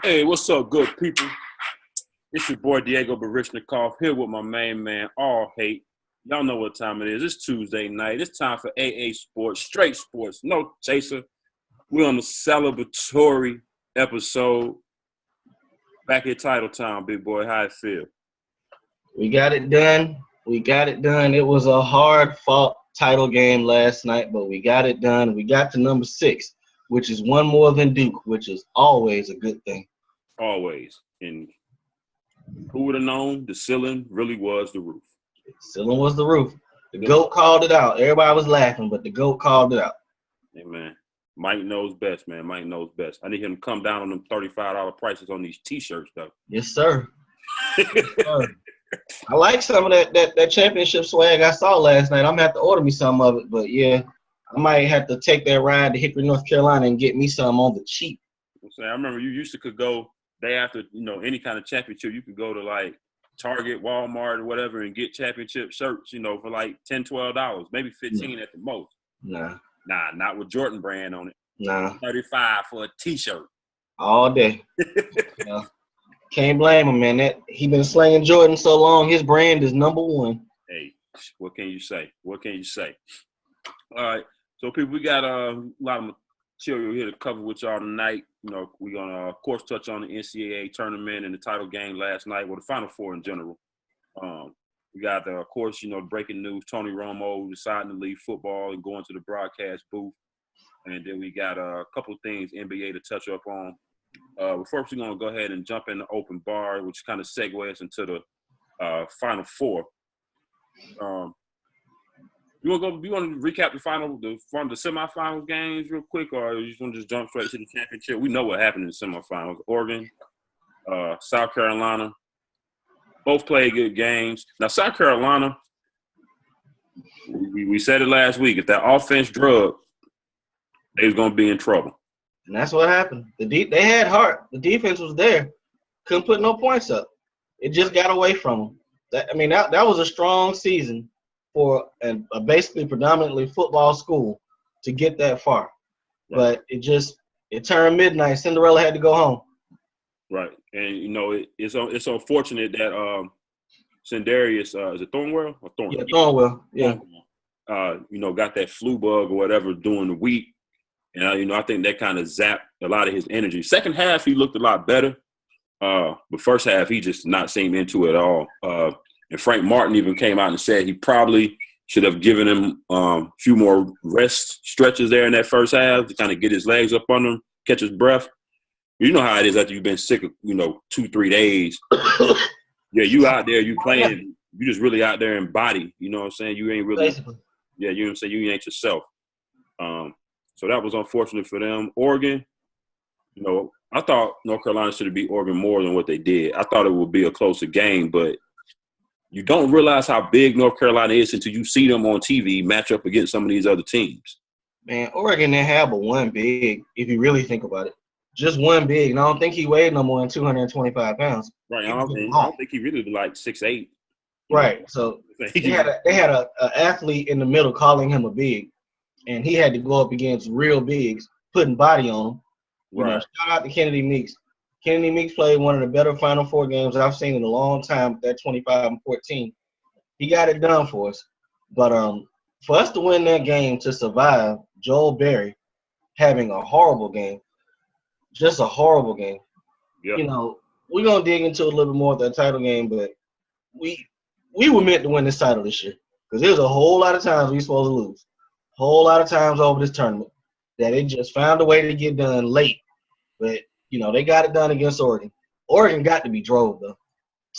Hey, what's up, good people? It's your boy Diego Barishnikov here with my main man, All Hate. Y'all know what time it is. It's Tuesday night. It's time for AA Sports, straight sports, no chaser. We're on the celebratory episode. Back at Title Town, big boy. How it feel? We got it done. It was a hard-fought title game last night, but we got it done. We got to number 6, which is one more than Duke, which is always a good thing. Always. And who would have known the ceiling really was the roof? The ceiling was the roof. The GOAT called it out. Everybody was laughing, but the GOAT called it out. Hey, man. Mike knows best, man. Mike knows best. I need him to come down on them $35 prices on these T-shirts, though. Yes, sir. Yes, sir. I like some of that championship swag I saw last night. I'm going to have to order me some of it, but, yeah, I might have to take that ride to Hickory, North Carolina and get me some on the cheap. I remember you used to could go day after, any kind of championship. You could go to, like, Target, Walmart, or whatever and get championship shirts, for, like, $10, $12, maybe $15 at the most. Nah, not with Jordan brand on it. Nah. $35 for a T-shirt. All day. Can't blame him, man. He been slanging Jordan so long, his brand is number one. Hey, what can you say? All right. So, people, we got a lot of material here to cover with y'all tonight. We're going to, of course, touch on the NCAA tournament and the title game last night, the Final Four in general. We got, of course, breaking news, Tony Romo deciding to leave football and going to the broadcast booth. And then we got a couple of things NBA to touch up on. First, we're going to go ahead and jump in the open bar, which kind of segues into the Final Four. You want to recap the semifinals games real quick, or you just want to just jump straight to the championship? We know what happened in the semifinals. Oregon, South Carolina, both played good games. Now, South Carolina, we said it last week. If that offense drug, they was going to be in trouble. And that's what happened. They had heart. The defense was there. Couldn't put no points up. It just got away from them. That was a strong season for a basically predominantly football school to get that far. Right. But it turned midnight. Cinderella had to go home. Right. And, it's unfortunate that Sendarius, is it Thornwell or Thornwell? Yeah, Thornwell. Yeah. Got that flu bug or whatever during the week. And, I think that kind of zapped a lot of his energy. Second half, he looked a lot better. But first half, he just not seemed into it at all. And Frank Martin even came out and said he probably should have given him a few more rest stretches there in that first half to kind of get his legs up on him, catch his breath. You know how it is after you've been sick, 2-3 days. Yeah, you out there, you playing, you just really out there in body. You know what I'm saying? You ain't really Basically. Yeah, you know what I'm saying? You ain't yourself. So that was unfortunate for them. Oregon, I thought North Carolina should have beat Oregon more than what they did. I thought it would be a closer game, but you don't realize how big North Carolina is until you see them on TV match up against some of these other teams. Man, Oregon didn't have but one big, if you really think about it. Just one big. And I don't think he weighed no more than 225 pounds. Right. I don't think he really like 6'8". Right. So they had a athlete in the middle calling him a big. And he had to go up against real bigs, putting body on him. Shout out to Kennedy Meeks. Kennedy Meeks played one of the better Final Four games I've seen in a long time, that 25-14. He got it done for us. But for us to win that game, to survive, Joel Berry having a horrible game, just a horrible game. Yep. We're going to dig into a little bit more of that title game, but we were meant to win this title this year because there's a whole lot of times we were supposed to lose. Whole lot of times over this tournament that it just found a way to get done late. But, they got it done against Oregon. Oregon got to be drove, though.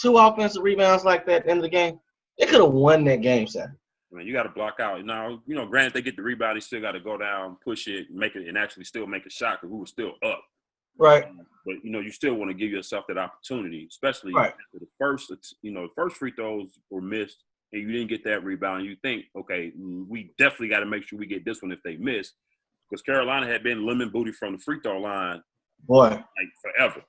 2 offensive rebounds like that at the end of the game, they could have won that game Saturday. I mean, you got to block out. Now, granted, they get the rebound, they still got to go down, push it, make it, and actually still make a shot because we were still up. Right. But, you still want to give yourself that opportunity, especially right. after the first free throws were missed and you didn't get that rebound. You think, okay, we definitely got to make sure we get this one if they miss, because Carolina had been lemon booty from the free throw line like forever.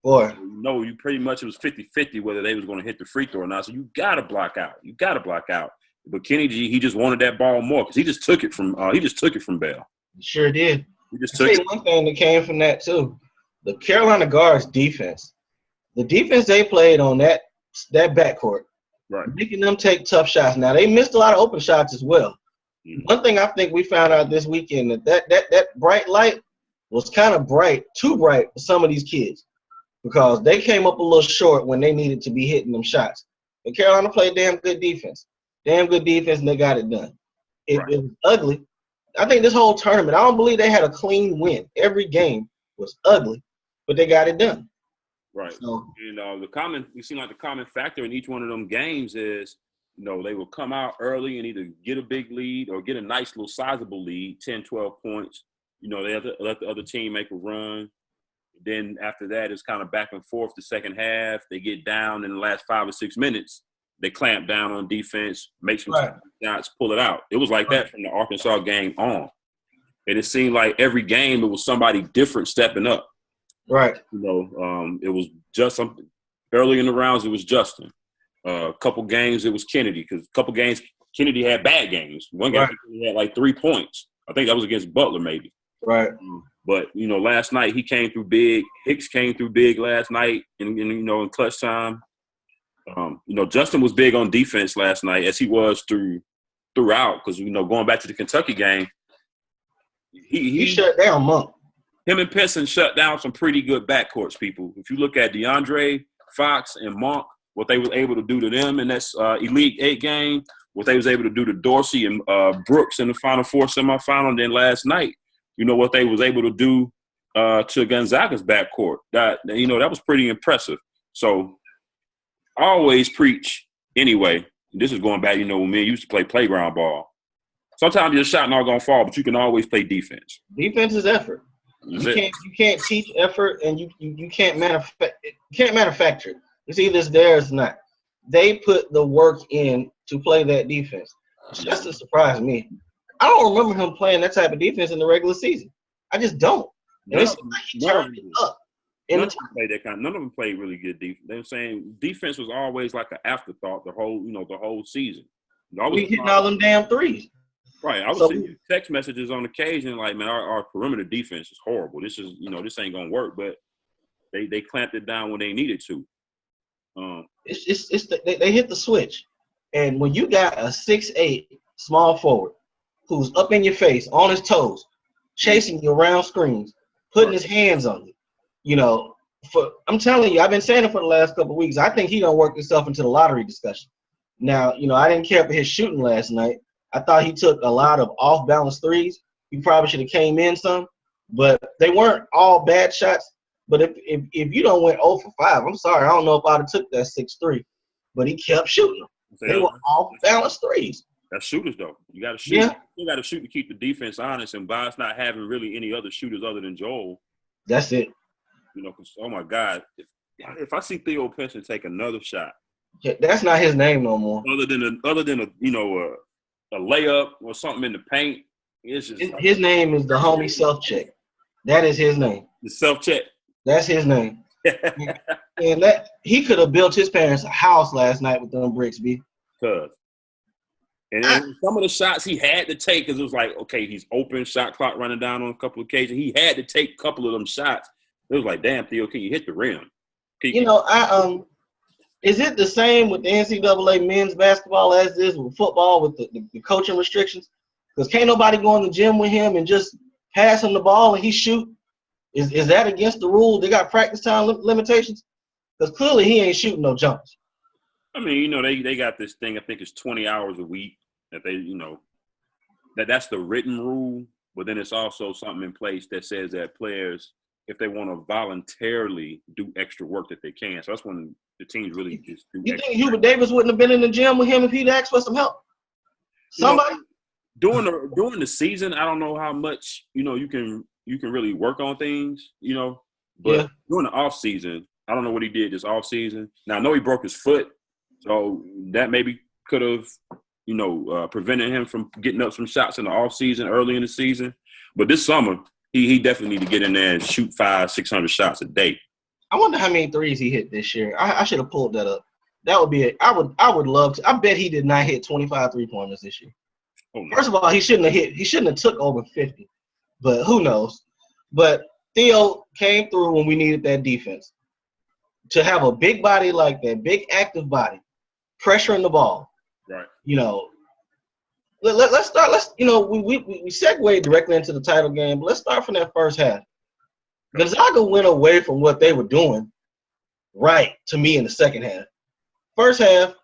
Boy. You pretty much it was 50-50 whether they was going to hit the free throw or not. So you got to block out. But Kenny G, he just wanted that ball more because he just took it from Bell. He sure did. He just took it. One thing that came from that too, the Carolina guards defense. The defense they played on that backcourt, right, making them take tough shots. Now they missed a lot of open shots as well. Mm-hmm. One thing I think we found out this weekend that bright light was kind of too bright for some of these kids, because they came up a little short when they needed to be hitting them shots. But Carolina played damn good defense, and they got it done. It was ugly. I think this whole tournament, I don't believe they had a clean win. Every game was ugly, but they got it done. Right. So, it seemed like the common factor in each one of them games is, they will come out early and either get a big lead or get a nice little sizable lead, 10, 12 points. They have to let the other team make a run. Then after that, it's kind of back and forth the second half. They get down in the last 5 or 6 minutes. They clamp down on defense, make some shots, pull it out. It was like that from the Arkansas game on. And it seemed like every game it was somebody different stepping up. Right. It was just something. Early in the rounds, it was Justin. A couple games, it was Kennedy, because a couple games, Kennedy had bad games. One game, he had like 3 points. I think that was against Butler, maybe. Right. But, last night he came through big. Hicks came through big last night in clutch time. Justin was big on defense last night, as he was throughout, because, going back to the Kentucky game, he shut down Monk. Him and Pinson shut down some pretty good backcourts, people. If you look at DeAndre, Fox, and Monk, what they were able to do to them in that Elite 8 game, what they was able to do to Dorsey and Brooks in the Final Four semifinal, and then last night, what they was able to do to Gonzaga's backcourt. That was pretty impressive. So I always preach anyway. This is going back, when me used to play playground ball. Sometimes your shot not going to fall, but you can always play defense. Defense is effort. You can't teach effort, and you can't manufacture it. It's either it's there or it's not. They put the work in to play that defense. Justin surprised me. I don't remember him playing that type of defense in the regular season. I just don't. And it's like he turned it up. None of them played really good defense. They were saying defense was always like an afterthought the whole season. We hitting all them damn threes. Right. I was sending text messages on occasion like, man, our perimeter defense is horrible. This is, this ain't gonna work. But they clamped it down when they needed to. They hit the switch, and when you got a 6'8" small forward who's up in your face on his toes, chasing you around screens, putting his hands on you, I'm telling you, I've been saying it for the last couple of weeks. I think he gonna work himself into the lottery discussion. Now, I didn't care for his shooting last night. I thought he took a lot of off-balance threes. He probably should have came in some, but they weren't all bad shots. But if you don't went 0 for 5, I'm sorry, I don't know if I'd have took that 6-3. But he kept shooting them. They were off-balance threes. That's shooters, though. You got to shoot. Yeah. You got to shoot to keep the defense honest, and Bob's not having really any other shooters other than Joel. That's it. Because, oh, my God, if I see Theo Pinson take another shot. Yeah, that's not his name no more. Other than a layup or something in the paint. It's just his name is the homie self-check. That is his name. The self-check. That's his name. And that he could have built his parents a house last night with them bricks, B. And some of the shots he had to take, because it was like, okay, he's open, shot clock running down on a couple of occasions. He had to take a couple of them shots. It was like, damn, Theo, can you hit the rim? Is it the same with the NCAA men's basketball as it is with football with the coaching restrictions? Because can't nobody go in the gym with him and just pass him the ball and he shoot? Is that against the rule? They got practice time limitations? Because clearly he ain't shooting no jumpers. I mean, they got this thing, I think it's 20 hours a week that that's the written rule, but then it's also something in place that says that players, if they want to voluntarily do extra work, that they can. So that's when the teams really just do. You think Hubert Davis wouldn't have been in the gym with him if he'd asked for some help? Somebody? During the season, I don't know how much, you can really work on things, but during the off season, I don't know what he did this off season. Now I know he broke his foot, so that maybe could have, prevented him from getting up some shots in the off season, early in the season. But this summer, he definitely need to get in there and shoot 500-600 shots a day. I wonder how many threes he hit this year. I should have pulled that up. That would be it. I would love to. I bet he did not hit 25 3-pointers this year. Oh, no. First of all, he shouldn't have took over 50. But who knows? But Theo came through when we needed that defense. To have a big body like that, big active body, pressuring the ball. Right. Let's start. We segued directly into the title game, but let's start from that first half. Gonzaga went away from what they were doing right to me in the second half. First half,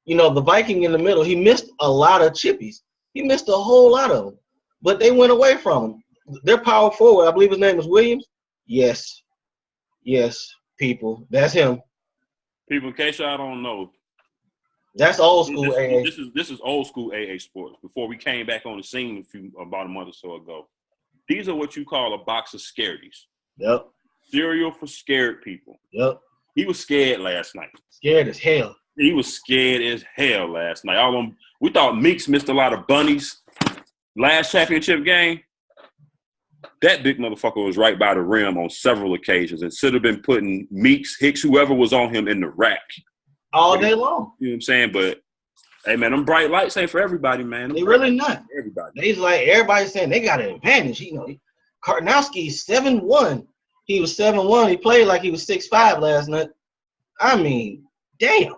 the Viking in the middle, he missed a lot of chippies. He missed a whole lot of them, but they went away from him. Their power forward, I believe his name was Williams. Yes, people, that's him. People, in case y'all don't know, that's old school AA. This is old school AA sports. Before we came back on the scene about a month or so ago, these are what you call a box of scaries. Yep. Cereal for scared people. Yep. He was scared last night. Scared as hell. He was scared as hell last night. We thought Meeks missed a lot of bunnies last championship game. That big motherfucker was right by the rim on several occasions and should have been putting Meeks, Hicks, whoever was on him in the rack. All day long. You know what I'm saying? But, hey, man, them bright lights ain't for everybody, man. They really not. Everybody. They's like everybody's saying they got an advantage. Karnowski's 7'1". He was 7'1". He played like he was 6'5" last night. I mean, damn.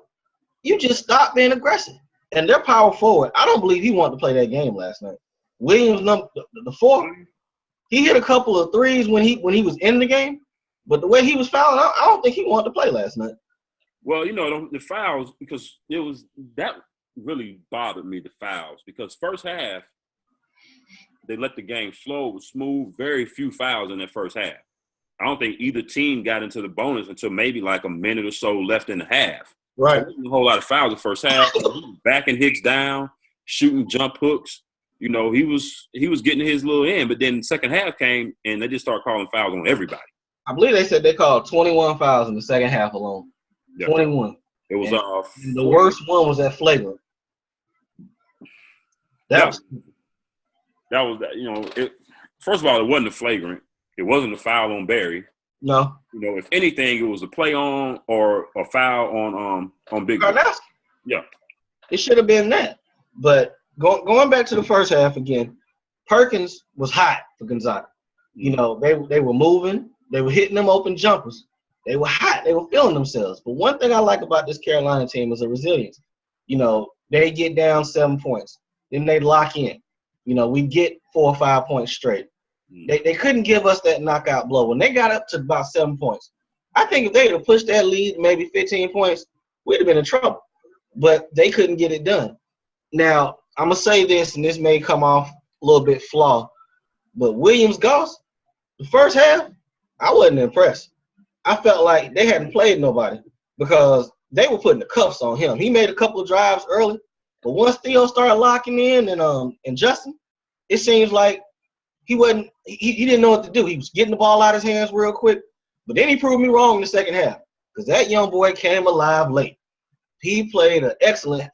You just stopped being aggressive. And their power forward, I don't believe he wanted to play that game last night. Williams, the 4, he hit a couple of threes when he was in the game, but the way he was fouling, I don't think he wanted to play last night. Well, the fouls, because that really bothered me, the fouls, because first half, they let the game flow smooth, very few fouls in that first half. I don't think either team got into the bonus until maybe like a minute or so left in the half. Right. So there wasn't a whole lot of fouls the first half. He was backing Hicks down, shooting jump hooks. He was getting his little end, but then the second half came and they just started calling fouls on everybody. I believe they said they called 21 fouls in the second half alone. Yep. 21. It was the worst one was that flagrant. That was first of all, it wasn't a flagrant. It wasn't a foul on Barry. No. If anything, it was a play on or a foul on Big Karnowski. Yeah. It should have been that. But going back to the first half again, Perkins was hot for Gonzaga. They were moving. They were hitting them open jumpers. They were hot. They were feeling themselves. But one thing I like about this Carolina team is the resilience. They get down 7 points. Then they lock in. We get 4 or 5 points straight. They couldn't give us that knockout blow. When they got up to about 7 points, I think if they would have pushed that lead maybe 15 points, we'd have been in trouble. But they couldn't get it done. Now, I'm going to say this, and this may come off a little bit flawed, but Williams-Goss, the first half, I wasn't impressed. I felt like they hadn't played nobody because they were putting the cuffs on him. He made a couple of drives early, but once Theo started locking in and Justin, it seems like he didn't know what to do. He was getting the ball out of his hands real quick, but then he proved me wrong in the second half because that young boy came alive late. He played an excellent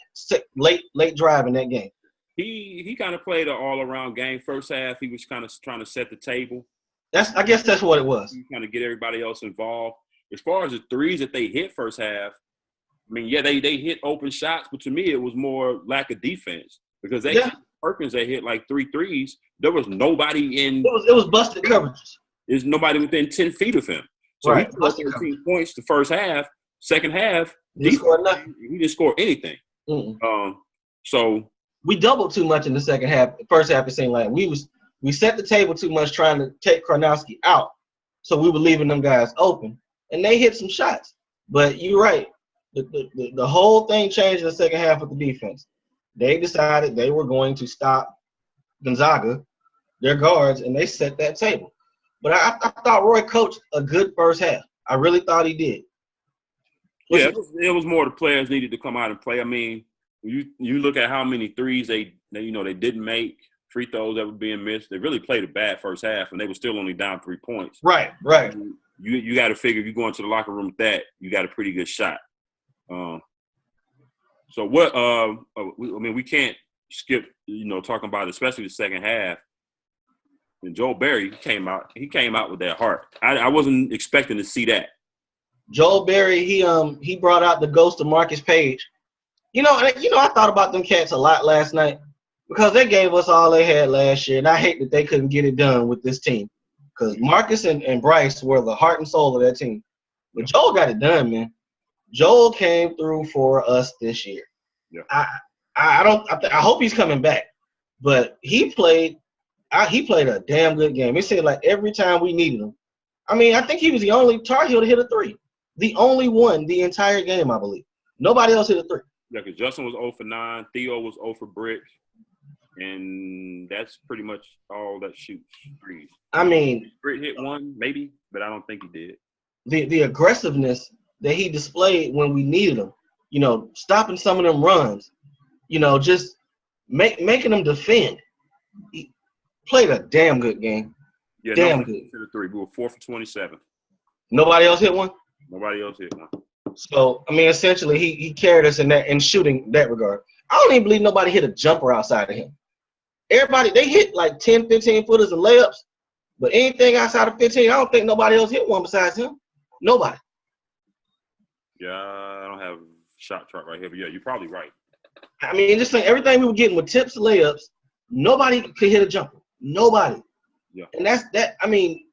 late drive in that game. He kind of played an all-around game. First half, he was kind of trying to set the table. I guess that's what it was. Kind of get everybody else involved. As far as the threes that they hit first half, I mean, yeah, they hit open shots, but to me it was more lack of defense because Perkins, they hit like 3 threes. There was nobody in. It was busted coverages. There's nobody within 10 feet of him. So right. He put 13 points the first half. Second half, he didn't score anything. So we doubled too much in the second half. The first half, it seemed like we set the table too much trying to take Karnowski out. So we were leaving them guys open, and they hit some shots. But you're right. The whole thing changed in the second half of the defense. They decided they were going to stop Gonzaga, their guards, and they set that table. But I thought Roy coached a good first half. I really thought he did. Yeah, it was more the players needed to come out and play. I mean, you look at how many threes they didn't make, free throws that were being missed. They really played a bad first half, and they were still only down 3 points. Right. You got to figure if you go into the locker room with that, you got a pretty good shot. So what? We can't skip, talking about it, especially the second half. And Joel Berry came out with that heart. I wasn't expecting to see that. Joel Berry, he brought out the ghost of Marcus Page. I thought about them cats a lot last night because they gave us all they had last year, and I hate that they couldn't get it done with this team because Marcus and Bryce were the heart and soul of that team. But Joel got it done, man. Joel came through for us this year. Yeah. I hope he's coming back, but he played a damn good game. It seemed like every time we needed him. I mean, I think he was the only Tar Heel to hit a three. The only one the entire game, I believe. Nobody else hit a three. Yeah, because Justin was 0 for 9. Theo was 0 for bricks. And that's pretty much all that shoots threes. I mean – Britt hit one, maybe, but I don't think he did. The aggressiveness that he displayed when we needed him, stopping some of them runs, just making them defend. He played a damn good game. Yeah, damn good. Hit a three. We were 4 for 27. Nobody else hit one? Nobody else hit one. So, I mean, essentially, he carried us in shooting that regard. I don't even believe nobody hit a jumper outside of him. Everybody, they hit like 10, 15-footers and layups, but anything outside of 15, I don't think nobody else hit one besides him. Nobody. Yeah, I don't have a shot chart right here, but yeah, you're probably right. I mean, just saying, everything we were getting with tips, layups, nobody could hit a jumper. Nobody. Yeah. And that's that. I mean,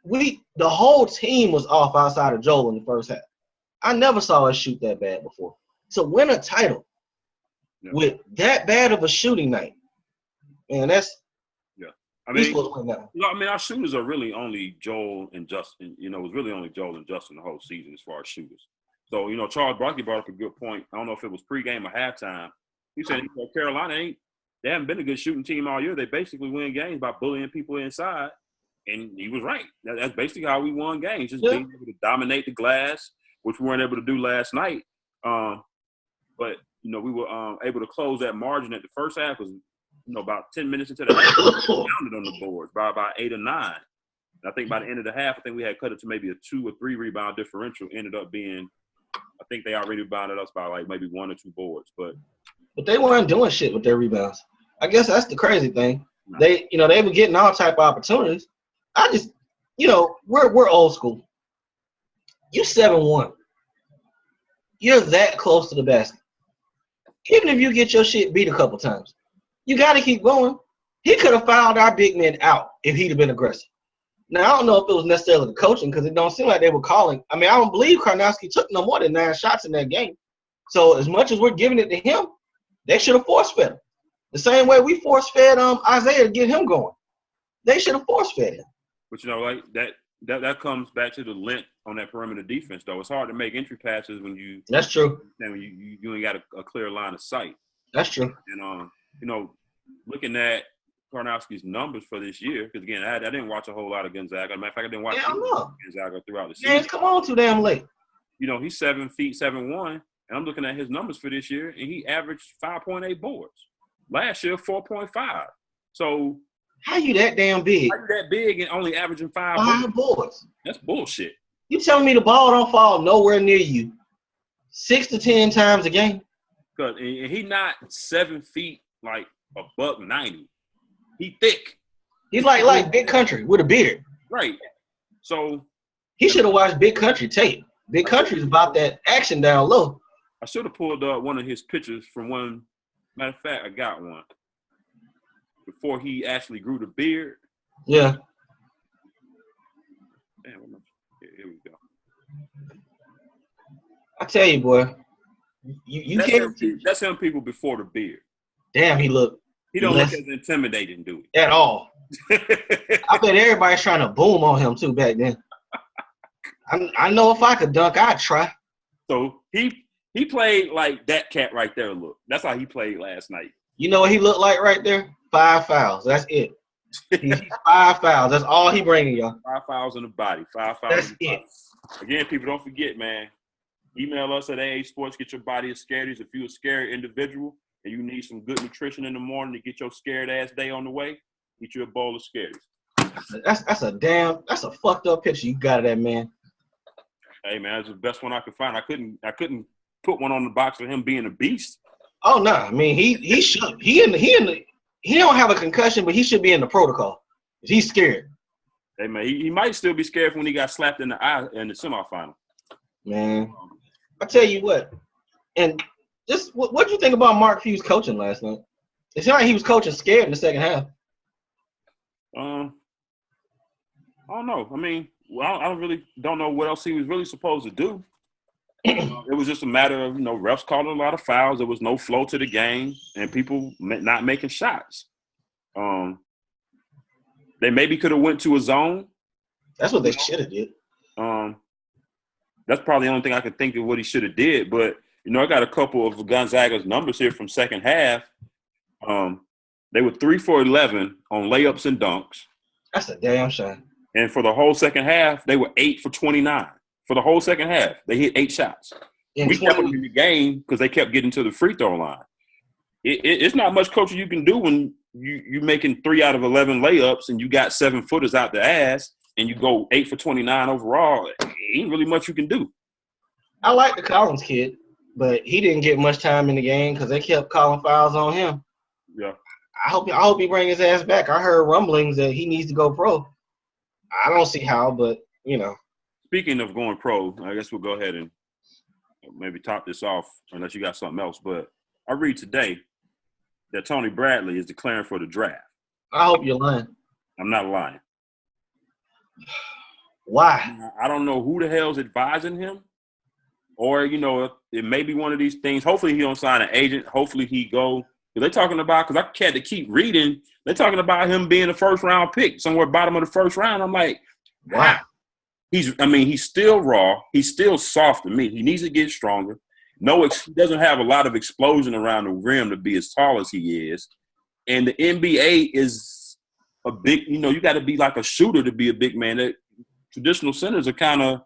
the whole team was off outside of Joel in the first half. I never saw us shoot that bad before. To win a title with that bad of a shooting night, man, that's I mean, supposed to win that. Our shooters are really only Joel and Justin. It was really only Joel and Justin the whole season as far as shooters. So, Charles Barkley brought up a good point. I don't know if it was pregame or halftime. He said Carolina they haven't been a good shooting team all year. They basically win games by bullying people inside. And he was right. That's basically how we won games, just being able to dominate the glass, which we weren't able to do last night. But we were able to close that margin at the first half was, about 10 minutes into the half, we pounded on the boards by about 8 or 9. And I think by the end of the half, I think we had cut it to maybe a 2 or 3 rebound differential. Ended up being, I think they already rebounded us by like maybe 1 or 2 boards. But they weren't doing shit with their rebounds. I guess that's the crazy thing. No. They were getting all type of opportunities. I just, we're old school. You're 7-1. You're that close to the basket. Even if you get your shit beat a couple times, you got to keep going. He could have fouled our big men out if he'd have been aggressive. Now, I don't know if it was necessarily the coaching because it don't seem like they were calling. I mean, I don't believe Karnowski took no more than 9 shots in that game. So as much as we're giving it to him, they should have force-fed him. The same way we force-fed Isaiah to get him going. They should have force-fed him. But, like that comes back to the length on that perimeter defense, though. It's hard to make entry passes when you – That's true. When you ain't got a clear line of sight. That's true. And, looking at Karnowski's numbers for this year, because, again, I didn't watch a whole lot of Gonzaga. As a matter of fact, I didn't watch Gonzaga throughout the season. Games come on too damn late. He's 7 feet, 7'1", and I'm looking at his numbers for this year, and he averaged 5.8 boards. Last year, 4.5. So – how you that damn big? How you that big and only averaging 5 boards? That's bullshit. You telling me the ball don't fall nowhere near you 6 to 10 times a game? Because he not 7 feet like $190. He thick. He's like Big Country with a beard. Right. So he should have watched Big Country tape. Big Country's about that action down low. I should have pulled up one of his pictures from one. Matter of fact, I got one. Before he actually grew the beard. Yeah. Damn, here we go. I tell you, boy. You can't. That's him, people, before the beard. Damn, he don't look as intimidating, do he? At all. I bet everybody's trying to boom on him, too, back then. I know if I could dunk, I'd try. So he played like that cat right there, look. That's how he played last night. You know what he looked like right there? 5 fouls. That's it. He's 5 fouls. That's all he bringing, y'all. 5 fouls in the body. 5 fouls. That's in the body. it. Again, people, don't forget, man. Email us at AA Sports. Get your body as scared as if you're a scary individual and you need some good nutrition in the morning to get your scared ass day on the way. Eat you a bowl of scaries. That's a fucked up picture you got of that man. Hey man, that's the best one I could find. I couldn't put one on the box of him being a beast. Oh no, I mean he should he don't have a concussion, but he should be in the protocol. He's scared. Hey man, he might still be scared when he got slapped in the eye in the semifinal. Man, I tell you what, and just what do you think about Mark Few's coaching last night? It seemed like he was coaching scared in the second half. I don't know. I mean, I really don't know what else he was really supposed to do. It was just a matter of, refs calling a lot of fouls. There was no flow to the game, and people not making shots. They maybe could have went to a zone. That's what they should have did. That's probably the only thing I could think of what he should have did. But, I got a couple of Gonzaga's numbers here from second half. They were 3 for 11 on layups and dunks. That's a damn shame. And for the whole second half, they were 8 for 29. For the whole second half, they hit 8 shots. We kept them in the game because they kept getting to the free throw line. It's not much coaching you can do when you're making 3 out of 11 layups and you got 7-footers out the ass and you go 8 for 29 overall. Ain't really much you can do. I like the Collins kid, but he didn't get much time in the game because they kept calling fouls on him. Yeah. I hope he bring his ass back. I heard rumblings that he needs to go pro. I don't see how, but Speaking of going pro, I guess we'll go ahead and maybe top this off unless you got something else. But I read today that Tony Bradley is declaring for the draft. I hope you're lying. I'm not lying. Why? I don't know who the hell's advising him. Or, it may be one of these things. Hopefully he don't sign an agent. Hopefully he go. They're talking about, because I had to keep reading, they're talking about him being a first-round pick, somewhere bottom of the first round. I'm like, wow. He's still raw. He's still soft to me. He needs to get stronger. He doesn't have a lot of explosion around the rim to be as tall as he is. And the NBA is a big, you got to be like a shooter to be a big man. Traditional centers are kind of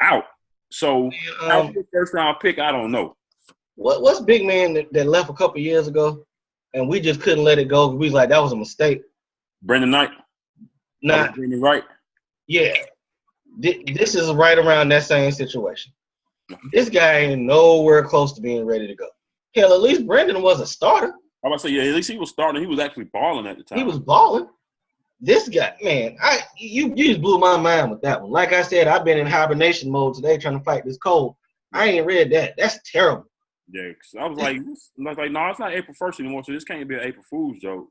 out. So, how a first-round pick, I don't know. What's big man that left a couple years ago, and we just couldn't let it go? We was like, that was a mistake. Brendan Knight. Nah. Brendan Wright. Yeah. This is right around that same situation. This guy ain't nowhere close to being ready to go. Hell, at least Brendan was a starter. I was about to say, at least he was starting. He was actually balling at the time. He was balling. This guy, man, you just blew my mind with that one. Like I said, I've been in hibernation mode today trying to fight this cold. I ain't read that. That's terrible. Yeah, cause I was like, no, it's not April 1st anymore, so this can't be an April Fool's joke.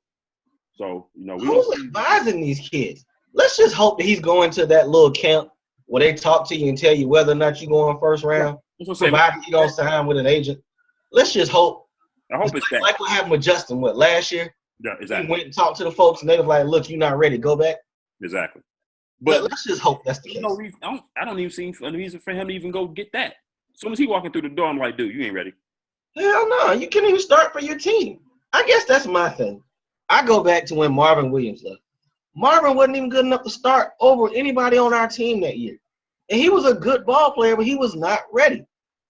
So, who's advising these kids? Let's just hope that he's going to that little camp where they talk to you and tell you whether or not you're going first round, provided you don't sign with an agent. Let's just hope. I hope it's that. Like what happened with Justin, last year? Yeah, exactly. He went and talked to the folks, and they was like, look, you're not ready. Go back. Exactly. But let's just hope that's the case. I don't even see a reason for him to even go get that. As soon as he walking through the door, I'm like, dude, you ain't ready. Hell no. You can't even start for your team. I guess that's my thing. I go back to when Marvin Williams left. Marvin wasn't even good enough to start over anybody on our team that year. And he was a good ball player, but he was not ready.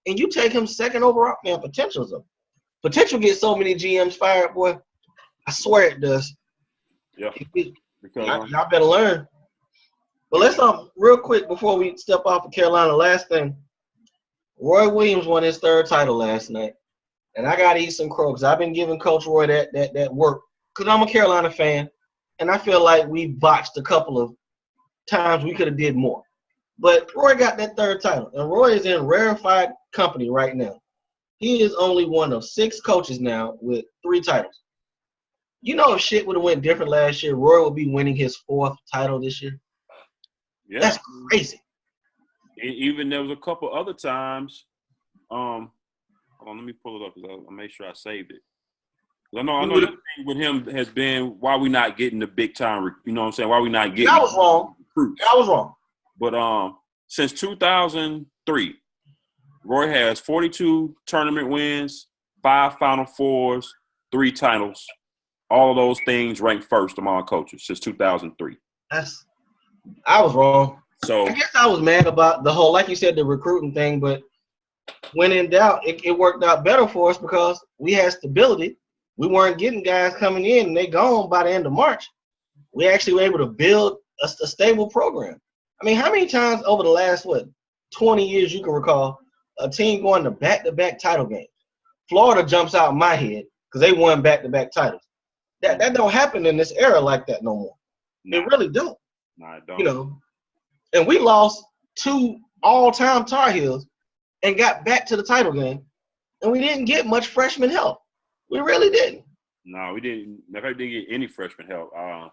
And you take him second overall, man, potential gets so many GMs fired, boy. I swear it does. Yeah. Y'all better learn. But let's real quick before we step off of Carolina, last thing. Roy Williams won his 3rd title last night. And I got to eat some crow because I've been giving Coach Roy that work because I'm a Carolina fan. And I feel like we botched a couple of times we could have did more. But Roy got that 3rd title. And Roy is in rarefied company right now. He is only one of 6 coaches now with 3 titles. If shit would have went different last year, Roy would be winning his 4th title this year. Yeah. That's crazy. Even there was a couple other times. Hold on, let me pull it up because I'll make sure I saved it. I know the thing with him has been why we not getting the big time. You know what I'm saying? Why we not getting? I was wrong. I was wrong. But since 2003, Roy has 42 tournament wins, 5 Final Fours, 3 titles. All of those things ranked first among coaches since 2003. I was wrong. So I guess I was mad about the whole, like you said, the recruiting thing, but when in doubt, it worked out better for us because we had stability. We weren't getting guys coming in and they gone by the end of March. We actually were able to build a stable program. I mean, how many times over the last, 20 years you can recall a team going to back-to-back title games? Florida jumps out in my head because they won back-to-back titles. That don't happen in this era like that no more. It really don't. No, it don't. You know, and we lost 2 all-time Tar Heels and got back to the title game, and we didn't get much freshman help. We really didn't. No, we didn't. Never did get any freshman help. I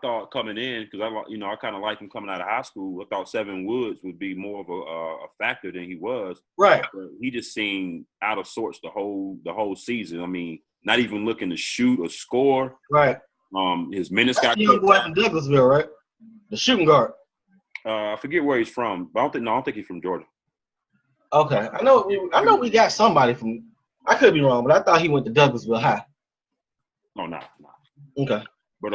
thought coming in because I kind of liked him coming out of high school. I thought Seven Woods would be more of a factor than he was. Right. But he just seemed out of sorts the whole season. I mean, not even looking to shoot or score. Right. His minutes That's got the young boy from Douglasville, right? The shooting guard. I forget where he's from, but I don't think he's from Georgia. Okay, I know we got somebody from. I could be wrong, but I thought he went to Douglasville High. Oh, no. Okay. But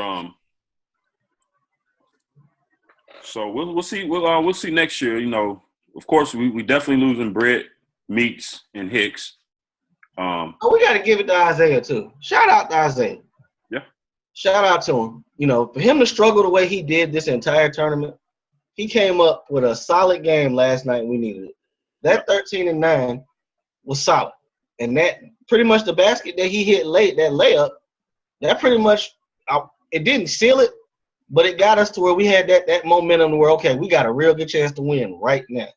so we'll see. We'll see next year. You know, of course, we definitely losing Brett, Meeks, and Hicks. We got to give it to Isaiah too. Shout out to Isaiah. Yeah. Shout out to him. You know, for him to struggle the way he did this entire tournament, he came up with a solid game last night. We needed it. That 13-9 was solid, and that pretty much the basket that he hit late, that layup, that pretty much it didn't seal it, but it got us to where we had that momentum where okay, we got a real good chance to win right now.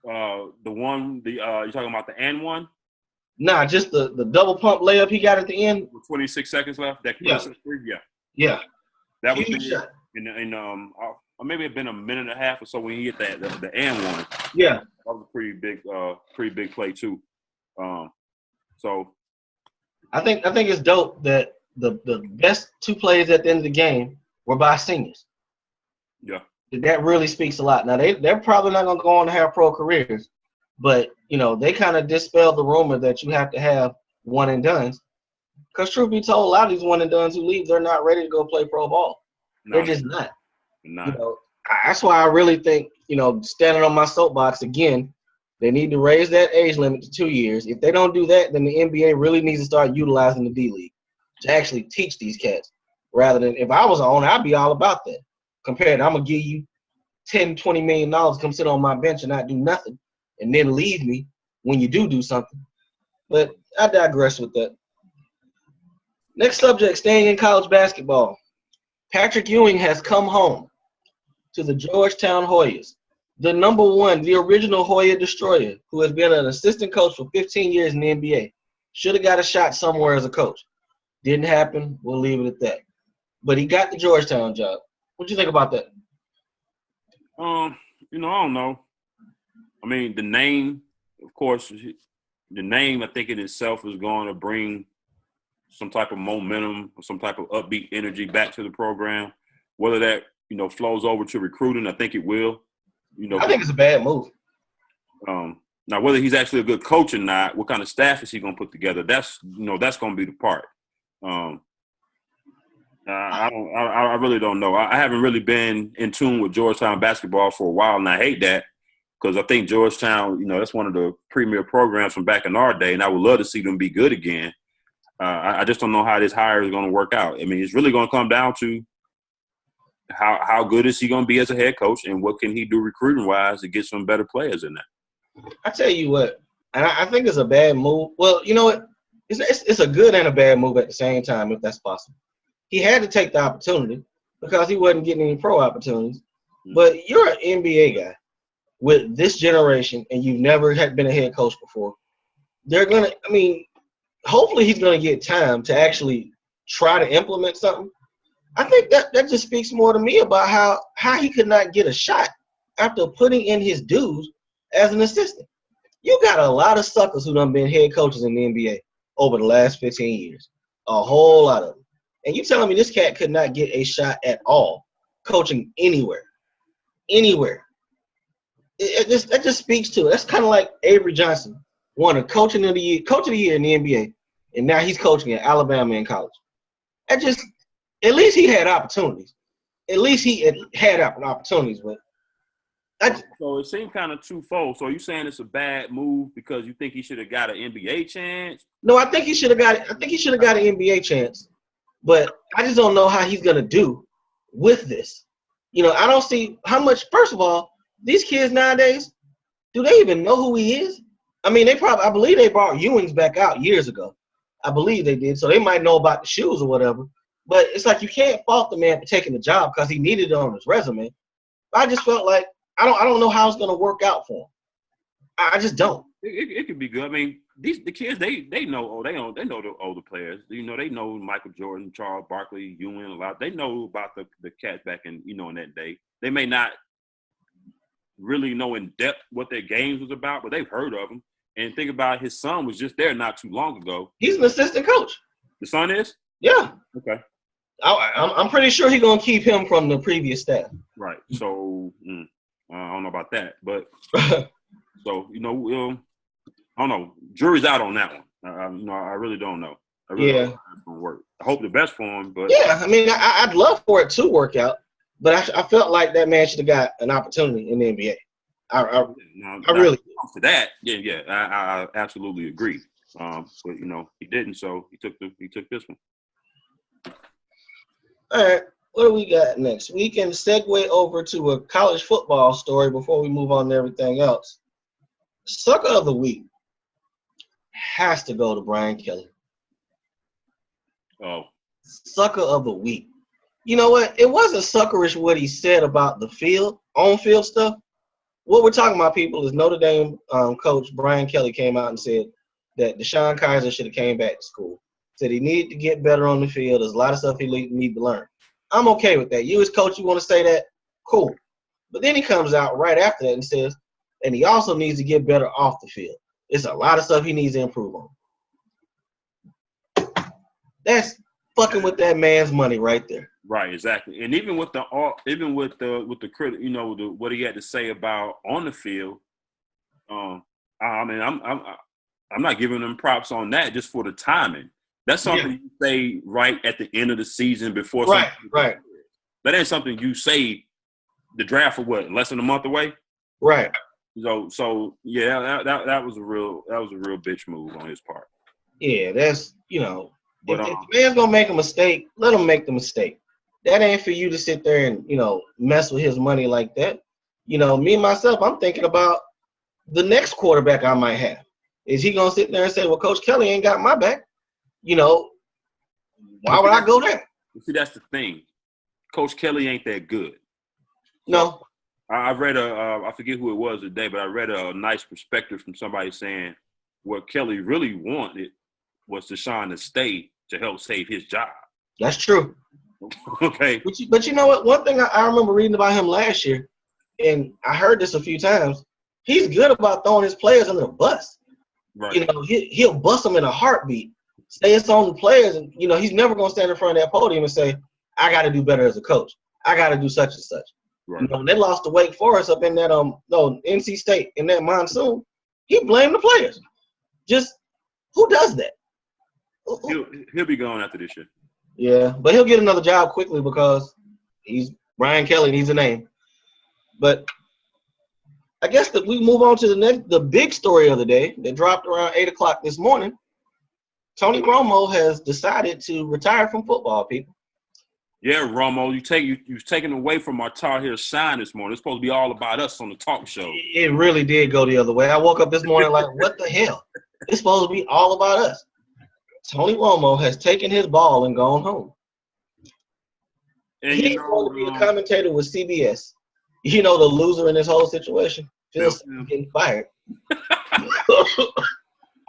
You're talking about the and one? Nah, just the double pump layup he got at the end. With 26 seconds left. That Yeah. Yeah. That was huge shot. Or maybe it'd been a minute and a half or so when he hit the and one. Yeah. That was a pretty big play too. So I think it's dope that the best 2 plays at the end of the game were by seniors. Yeah. That really speaks a lot. Now they're probably not gonna go on to have pro careers, but you know, they kind of dispelled the rumor that you have to have one and dones. Because truth be told, a lot of these one and dones who leave, they're not ready to go play pro ball. No, they're just not. No. You know, that's why I really think, you know, standing on my soapbox again, they need to raise that age limit to 2 years. If they don't do that, then the NBA really needs to start utilizing the D League to actually teach these cats. Rather than if I was an owner, I'd be all about that. Compared to I'm going to give you $10, $20 million, come sit on my bench and not do nothing, and then leave me when you do something. But I digress with that. Next subject, staying in college basketball. Patrick Ewing has come home to the Georgetown Hoyas. The number one, the original Hoya Destroyer, who has been an assistant coach for 15 years in the NBA. Should have got a shot somewhere as a coach. Didn't happen. We'll leave it at that. But he got the Georgetown job. What do you think about that? I don't know. I mean, the name, of course, the name I think in itself is going to bring some type of momentum, some type of upbeat energy back to the program. Whether that, flows over to recruiting, I think it will. I think it's a bad move. Now, whether he's actually a good coach or not, what kind of staff is he going to put together? That's going to be the part. I really don't know. I haven't really been in tune with Georgetown basketball for a while, and I hate that because I think Georgetown, that's one of the premier programs from back in our day, and I would love to see them be good again. I just don't know how this hire is going to work out. I mean, it's really going to come down to how good is he going to be as a head coach, and what can he do recruiting-wise to get some better players in there. I tell you what, and I think it's a bad move. Well, you know what? It's a good and a bad move at the same time, if that's possible. He had to take the opportunity because he wasn't getting any pro opportunities. Mm-hmm. But you're an NBA guy with this generation, and you've never been a head coach before. Hopefully he's going to get time to actually try to implement something. I think that just speaks more to me about how he could not get a shot after putting in his dues as an assistant. You got a lot of suckers who done been head coaches in the NBA over the last 15 years. A whole lot of them. And you telling me this cat could not get a shot at all coaching anywhere. Anywhere. That just speaks to it. That's kind of like Avery Johnson won a coach of the year in the NBA, and now he's coaching at Alabama in college. At least he had opportunities. at least he had opportunities. But so it seemed kind of twofold. So are you saying it's a bad move because you think he should have got an NBA chance? No, I think he should have got it. I think he should have got an NBA chance. But I just don't know how he's gonna do with this. I don't see how much. First of all, these kids nowadays, do they even know who he is? I mean, I believe they brought Ewing's back out years ago. I believe they did, so they might know about the shoes or whatever. But it's like you can't fault the man for taking the job because he needed it on his resume. I just felt like I don't know how it's gonna work out for him. I just don't. It could be good. I mean, the kids they know they know the older players. They know Michael Jordan, Charles Barkley, Ewing a lot. They know about the cats back in in that day. They may not really know in depth what their games was about, but they've heard of them. And think about his son was just there not too long ago. He's an assistant coach. The son is? Yeah. Okay. I'm pretty sure he's gonna keep him from the previous staff. Right. So I don't know about that, but so I don't know. Jury's out on that one. I really don't know. I really don't know how it's gonna work. I hope the best for him, but yeah, I mean, I'd love for it to work out, but I felt like that man should have got an opportunity in the NBA. I really to that. Yeah, I absolutely agree. But he didn't, so he took this one. All right, what do we got next? We can segue over to a college football story before we move on to everything else. Sucker of the week has to go to Brian Kelly. Oh. Sucker of the week. You know what? It wasn't suckerish what he said about the on-field stuff. What we're talking about, people, is Notre Dame coach Brian Kelly came out and said that Deshaun Kaiser should have came back to school. Said he needed to get better on the field. There's a lot of stuff he need to learn. I'm okay with that. You as coach, you want to say that? Cool. But then he comes out right after that and says, and he also needs to get better off the field. It's a lot of stuff he needs to improve on. That's fucking with that man's money right there. Right, exactly. And even with the critic, what he had to say about on the field, I mean, I'm not giving him props on that just for the timing. That's something you say right at the end of the season before. Right. That ain't something you say the draft for what, less than a month away? Right. So yeah, that was a real bitch move on his part. Yeah, that's but if the man's gonna make a mistake, let him make the mistake. That ain't for you to sit there and mess with his money like that. Me myself, I'm thinking about the next quarterback I might have. Is he gonna sit there and say, "Well, Coach Kelly ain't got my back"? Why would I go there? See, that's the thing. Coach Kelly ain't that good. No. I read I forget who it was today, but I read a nice perspective from somebody saying what Kelly really wanted was Deshaun to stay to help save his job. That's true. Okay. But you know what? One thing I remember reading about him last year, and I heard this a few times, he's good about throwing his players under the bus. Right. He'll bust them in a heartbeat. Say it's on the players, and he's never gonna stand in front of that podium and say, "I got to do better as a coach. I got to do such and such." Right. When they lost to Wake Forest up in that NC State in that monsoon, he blamed the players. Just who does that? He'll be gone after this year. Yeah, but he'll get another job quickly because he's Brian Kelly and he's a name. But I guess that we move on to the big story of the day that dropped around 8:00 this morning. Tony Romo has decided to retire from football, people. Yeah, Romo, you've taken away from our Tar Heel shine this morning. It's supposed to be all about us on the talk show. It really did go the other way. I woke up this morning like, what the hell? It's supposed to be all about us. Tony Romo has taken his ball and gone home. And he's going to be the commentator with CBS. The loser in this whole situation. Phil Sims getting fired.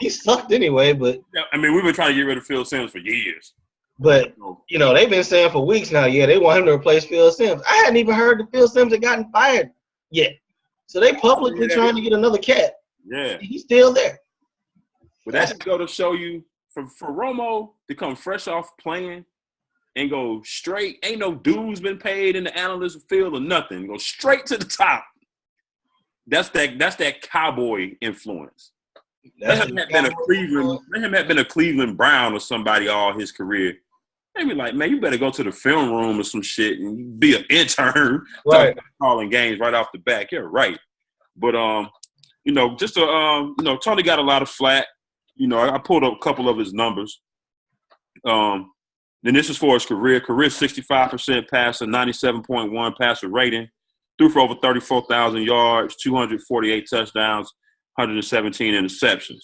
He sucked anyway, but I mean, we've been trying to get rid of Phil Sims for years. But they've been saying for weeks now, they want him to replace Phil Sims. I hadn't even heard that Phil Sims had gotten fired yet. So they publicly trying to get another cat. Yeah. He's still there. But that's to go to show you for Romo to come fresh off playing and go straight, ain't no dues been paid in the analyst field or nothing. Go straight to the top. That's that cowboy influence. Let him have been a Cleveland Brown or somebody all his career. They be like, man, you better go to the film room or some shit and be an intern. Right. Calling games right off the back. You're right. But, Tony got a lot of flack. I pulled up a couple of his numbers. Then this is for his career. Career 65% passer, 97.1 passer rating. Threw for over 34,000 yards, 248 touchdowns, 117 interceptions.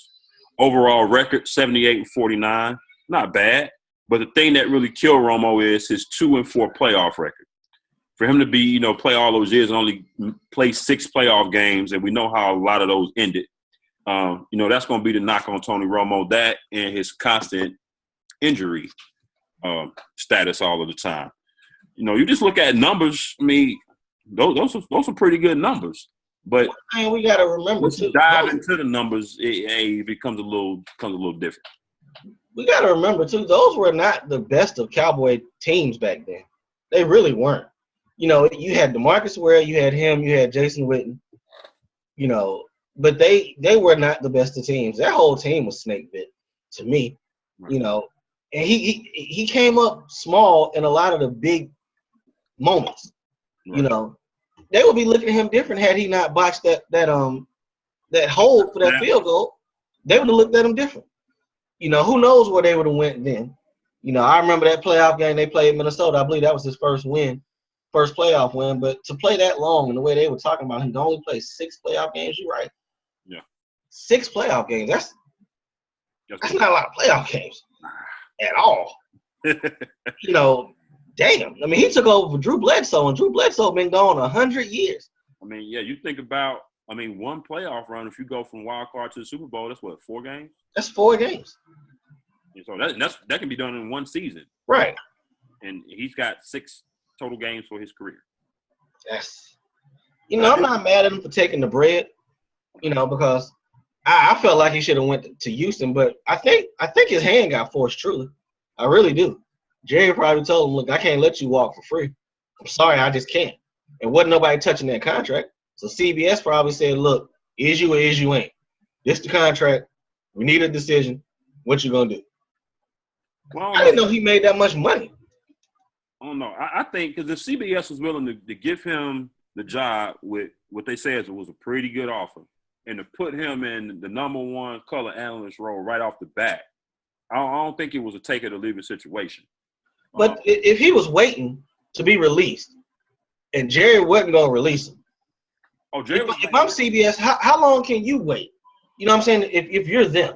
Overall record, 78-49. Not bad. But the thing that really killed Romo is his 2-4 playoff record. For him to be, play all those years and only play 6 playoff games, and we know how a lot of those ended, that's going to be the knock on Tony Romo, that and his constant injury status all of the time. You just look at numbers. I mean, those are pretty good numbers. But we got to remember once you dive into the numbers, it becomes a little different. We got to remember too, those were not the best of Cowboy teams back then. They really weren't. You had DeMarcus Ware, you had him, you had Jason Witten. But they were not the best of teams. That whole team was snake bit to me. Right. And he came up small in a lot of the big moments. Right. They would be looking at him different had he not boxed that hole for that field goal. They would have looked at him different. Who knows where they would have went then. I remember that playoff game they played Minnesota. I believe that was his first playoff win. But to play that long and the way they were talking about him, to only play 6 playoff games, you're right. Yeah. 6 playoff games. That's not a lot of playoff games at all. Damn. I mean, he took over for Drew Bledsoe, and Drew Bledsoe been gone 100 years. I mean, yeah, you think about, one playoff run, if you go from wild card to the Super Bowl, that's what, 4 games? That's 4 games. And so that can be done in one season. Right. And he's got 6 total games for his career. Yes. I'm not mad at him for taking the bread, because I felt like he should have went to Houston, but I think his hand got forced, truly. I really do. Jerry probably told him, look, I can't let you walk for free. I'm sorry, I just can't. And wasn't nobody touching that contract. So CBS probably said, look, is you or is you ain't. This the contract. We need a decision. What you going to do? Well, I didn't know he made that much money. I don't know. I think because if CBS was willing to give him the job with what they said was a pretty good offer and to put him in the number 1 color analyst role right off the bat, I don't think it was a take it or leave it situation. But if he was waiting to be released and Jerry wasn't going to release him, if I'm CBS, how long can you wait? You know what I'm saying? If you're them.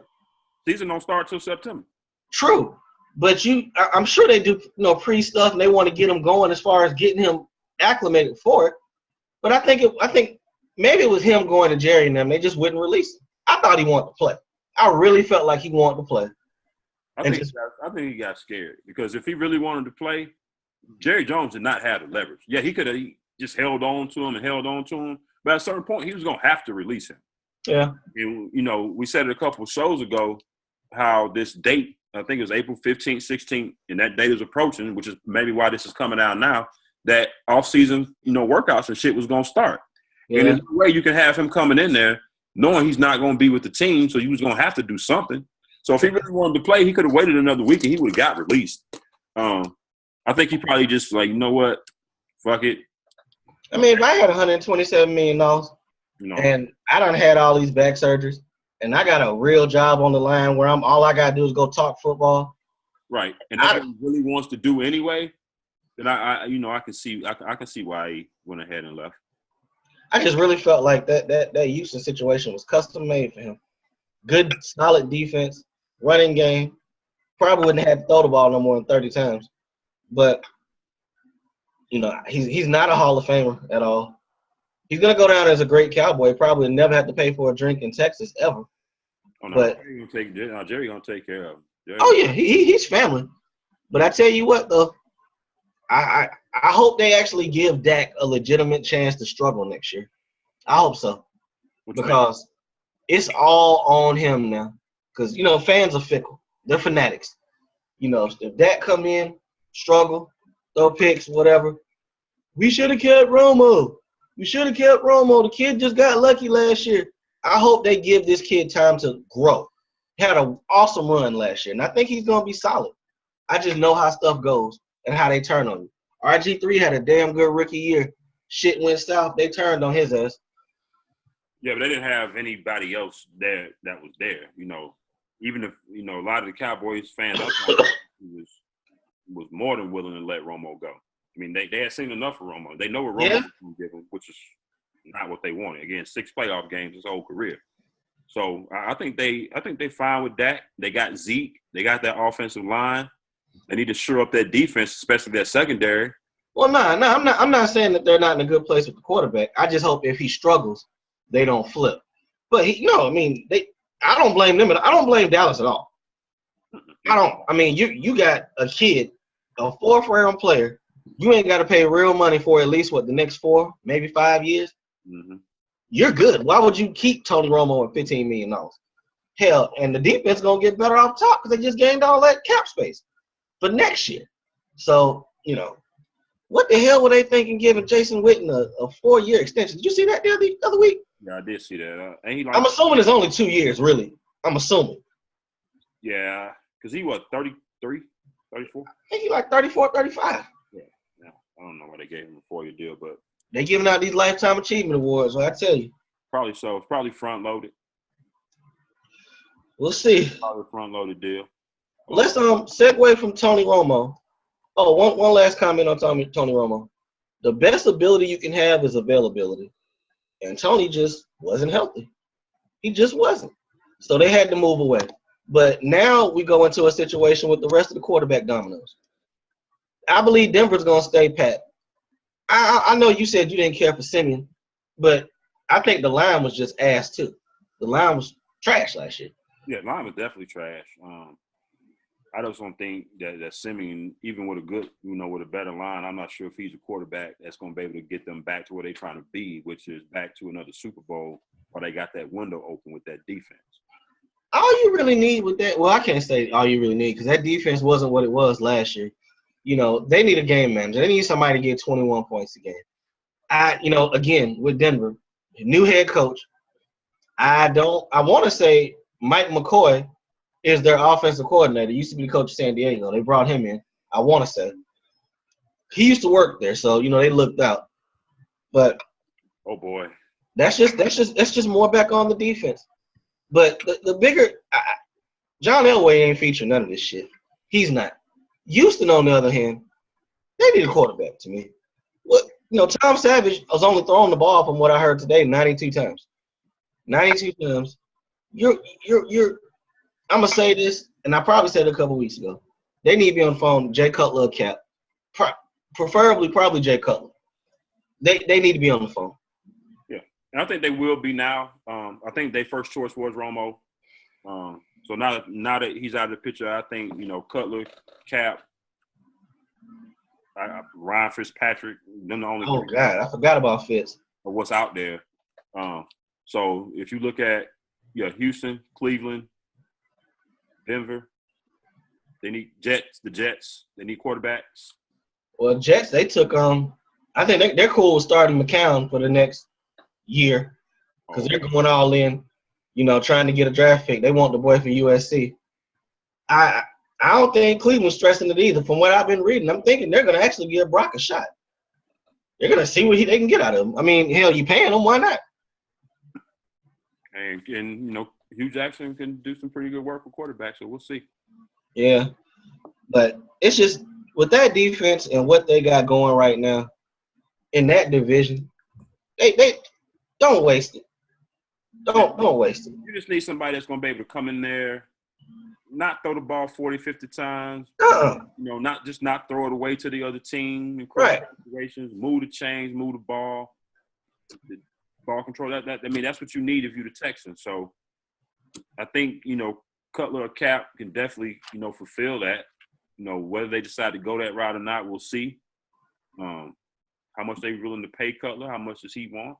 Season don't start till September. True. But I'm sure they do pre-stuff and they want to get him going as far as getting him acclimated for it. But I think maybe it was him going to Jerry and them. They just wouldn't release him. I thought he wanted to play. I really felt like he wanted to play. I think he got scared because if he really wanted to play, Jerry Jones did not have the leverage. Yeah, he could have just held on to him. But at a certain point, he was going to have to release him. Yeah. And, we said it a couple of shows ago how this date, I think it was April 15th, 16th, and that date is approaching, which is maybe why this is coming out now, that off-season, workouts and shit was going to start. Yeah. And there's no way you can have him coming in there knowing he's not going to be with the team, so he was going to have to do something. So if he really wanted to play, he could have waited another week and he would have got released. I think he probably just like, you know what, fuck it. I mean, if I had $127 million and I done had all these back surgeries and I got a real job on the line where all I got to do is go talk football. Right. And that's what he really wants to do anyway. Then I can see why he went ahead and left. I just really felt like that Houston situation was custom made for him. Good, solid defense, running game. Probably wouldn't have had to throw the ball no more than 30 times. But, he's not a Hall of Famer at all. He's going to go down as a great Cowboy. Probably never have to pay for a drink in Texas ever. Oh, no. But Jerry going to take care of him. Yeah, he's family. But I tell you what, though, I hope they actually give Dak a legitimate chance to struggle next year. I hope so. Because it's all on him now. Because, fans are fickle. They're fanatics. If Dak come in, struggle, throw picks, whatever, we should have kept Romo. The kid just got lucky last year. I hope they give this kid time to grow. He had an awesome run last year, and I think he's going to be solid. I just know how stuff goes and how they turn on you. RG3 had a damn good rookie year. Shit went south. They turned on his ass. Yeah, but they didn't have anybody else there that was there. Even if a lot of the Cowboys fans was more than willing to let Romo go. I mean, they had seen enough of Romo. They know what Romo was going to give them, which is not what they wanted. Again, 6 playoff games his whole career. So I think they fine with that. They got Zeke. They got that offensive line. They need to shore up that defense, especially that secondary. Well, I'm not saying that they're not in a good place with the quarterback. I just hope if he struggles, they don't flip. But I don't blame them. I don't blame Dallas at all. You got a kid, a 4th round player. You ain't got to pay real money for at least the next 4, maybe 5 years. Mm-hmm. You're good. Why would you keep Tony Romo at $15 million? Hell, and the defense gonna get better off top because they just gained all that cap space for next year. So what the hell were they thinking giving Jason Witten a 4-year extension? Did you see that the other week? Yeah, I did see that. I'm assuming it's only 2 years, really. I'm assuming. Yeah, because he was 33, 34? I think he like 34, 35. Yeah. I don't know why they gave him a 4-year deal, but they giving out these lifetime achievement awards, so I tell you. Probably so. It's probably front-loaded. We'll see. Probably front-loaded deal. Let's segue from Tony Romo. Oh, one last comment on Tony Romo. The best ability you can have is availability. And Tony just wasn't healthy. He just wasn't. So they had to move away. But now we go into a situation with the rest of the quarterback dominoes. I believe Denver's going to stay pat. I know you said you didn't care for Simeon, but I think the line was just ass too. The line was trash last year. Yeah, the line was definitely trash. I just don't think that Simeon, even with a good, with a better line, I'm not sure if he's a quarterback that's going to be able to get them back to where they're trying to be, which is back to another Super Bowl, or they got that window open with that defense. All you really need with that, well, I can't say all you really need because that defense wasn't what it was last year. They need a game manager. They need somebody to get 21 points a game. Again, with Denver, new head coach, I want to say Mike McCoy is their offensive coordinator. He used to be the coach of San Diego. They brought him in. I want to say he used to work there, so they looked out. But oh boy, that's just more back on the defense. But the bigger John Elway ain't featuring none of this shit. He's not. Houston, on the other hand, they need a quarterback to me. Tom Savage was only throwing the ball from what I heard today 92 times. 92 times. You're I'm gonna say this, and I probably said it a couple weeks ago. They need to be on the phone, Jay Cutler or Cap. Preferably probably Jay Cutler. They need to be on the phone. Yeah. And I think they will be now. I think their first choice was Romo. So now that he's out of the picture, I think, Cutler, Cap, Ryan Fitzpatrick, them the only three. God, I forgot about Fitz. Of what's out there. So if you look at Houston, Cleveland, Denver, they need the Jets, they need quarterbacks. Well, Jets, they took I think they're cool with starting McCown for the next year because they're going all in, trying to get a draft pick. They want the boy from USC. I don't think Cleveland's stressing it either. From what I've been reading, I'm thinking they're going to actually give Brock a shot. They're going to see what they can get out of him. I mean, hell, you paying him, why not? And Hugh Jackson can do some pretty good work for quarterbacks, so we'll see. Yeah, but it's just with that defense and what they got going right now in that division, they don't waste it. Don't waste it. You just need somebody that's going to be able to come in there, not throw the ball 40, 50 times. Not throw it away to the other team in critical situations. Move the chains, move the ball. The ball control. That's what you need if you're the Texans. So I think, Cutler or Cap can definitely, fulfill that. Whether they decide to go that route or not, we'll see. How much they willing to pay Cutler? How much does he want?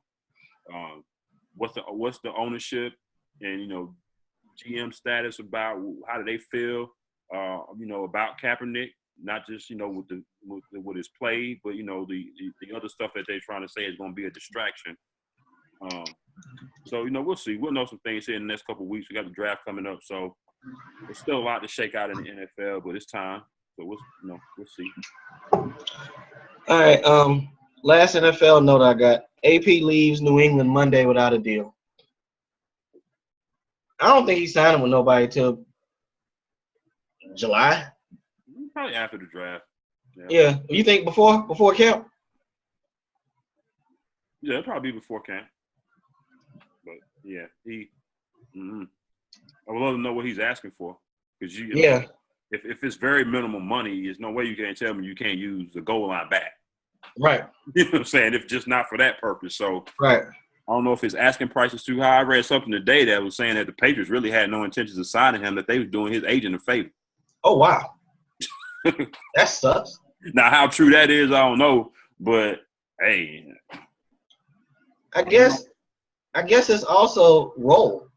What's the ownership and GM status about? How do they feel? About Kaepernick, not just with his play, but the other stuff that they're trying to say is going to be a distraction. So we'll see. We'll know some things here in the next couple of weeks. We got the draft coming up, so there's still a lot to shake out in the NFL, but it's time. So we'll see. All right. Last NFL note I got: AP leaves New England Monday without a deal. I don't think he's signing with nobody till July. Probably after the draft. Yeah. You think before camp? Yeah, it'll probably be before camp. But yeah, I would love to know what he's asking for. Because if it's very minimal money, there's no way you can't tell me you can't use the goal line back. Right. You know what I'm saying? If just not for that purpose. So right. I don't know if his asking price is too high. I read something today that was saying that the Patriots really had no intentions of signing him, that they was doing his agent a favor. Oh, wow. That sucks. Now, how true that is, I don't know. But, hey. I guess it's also role.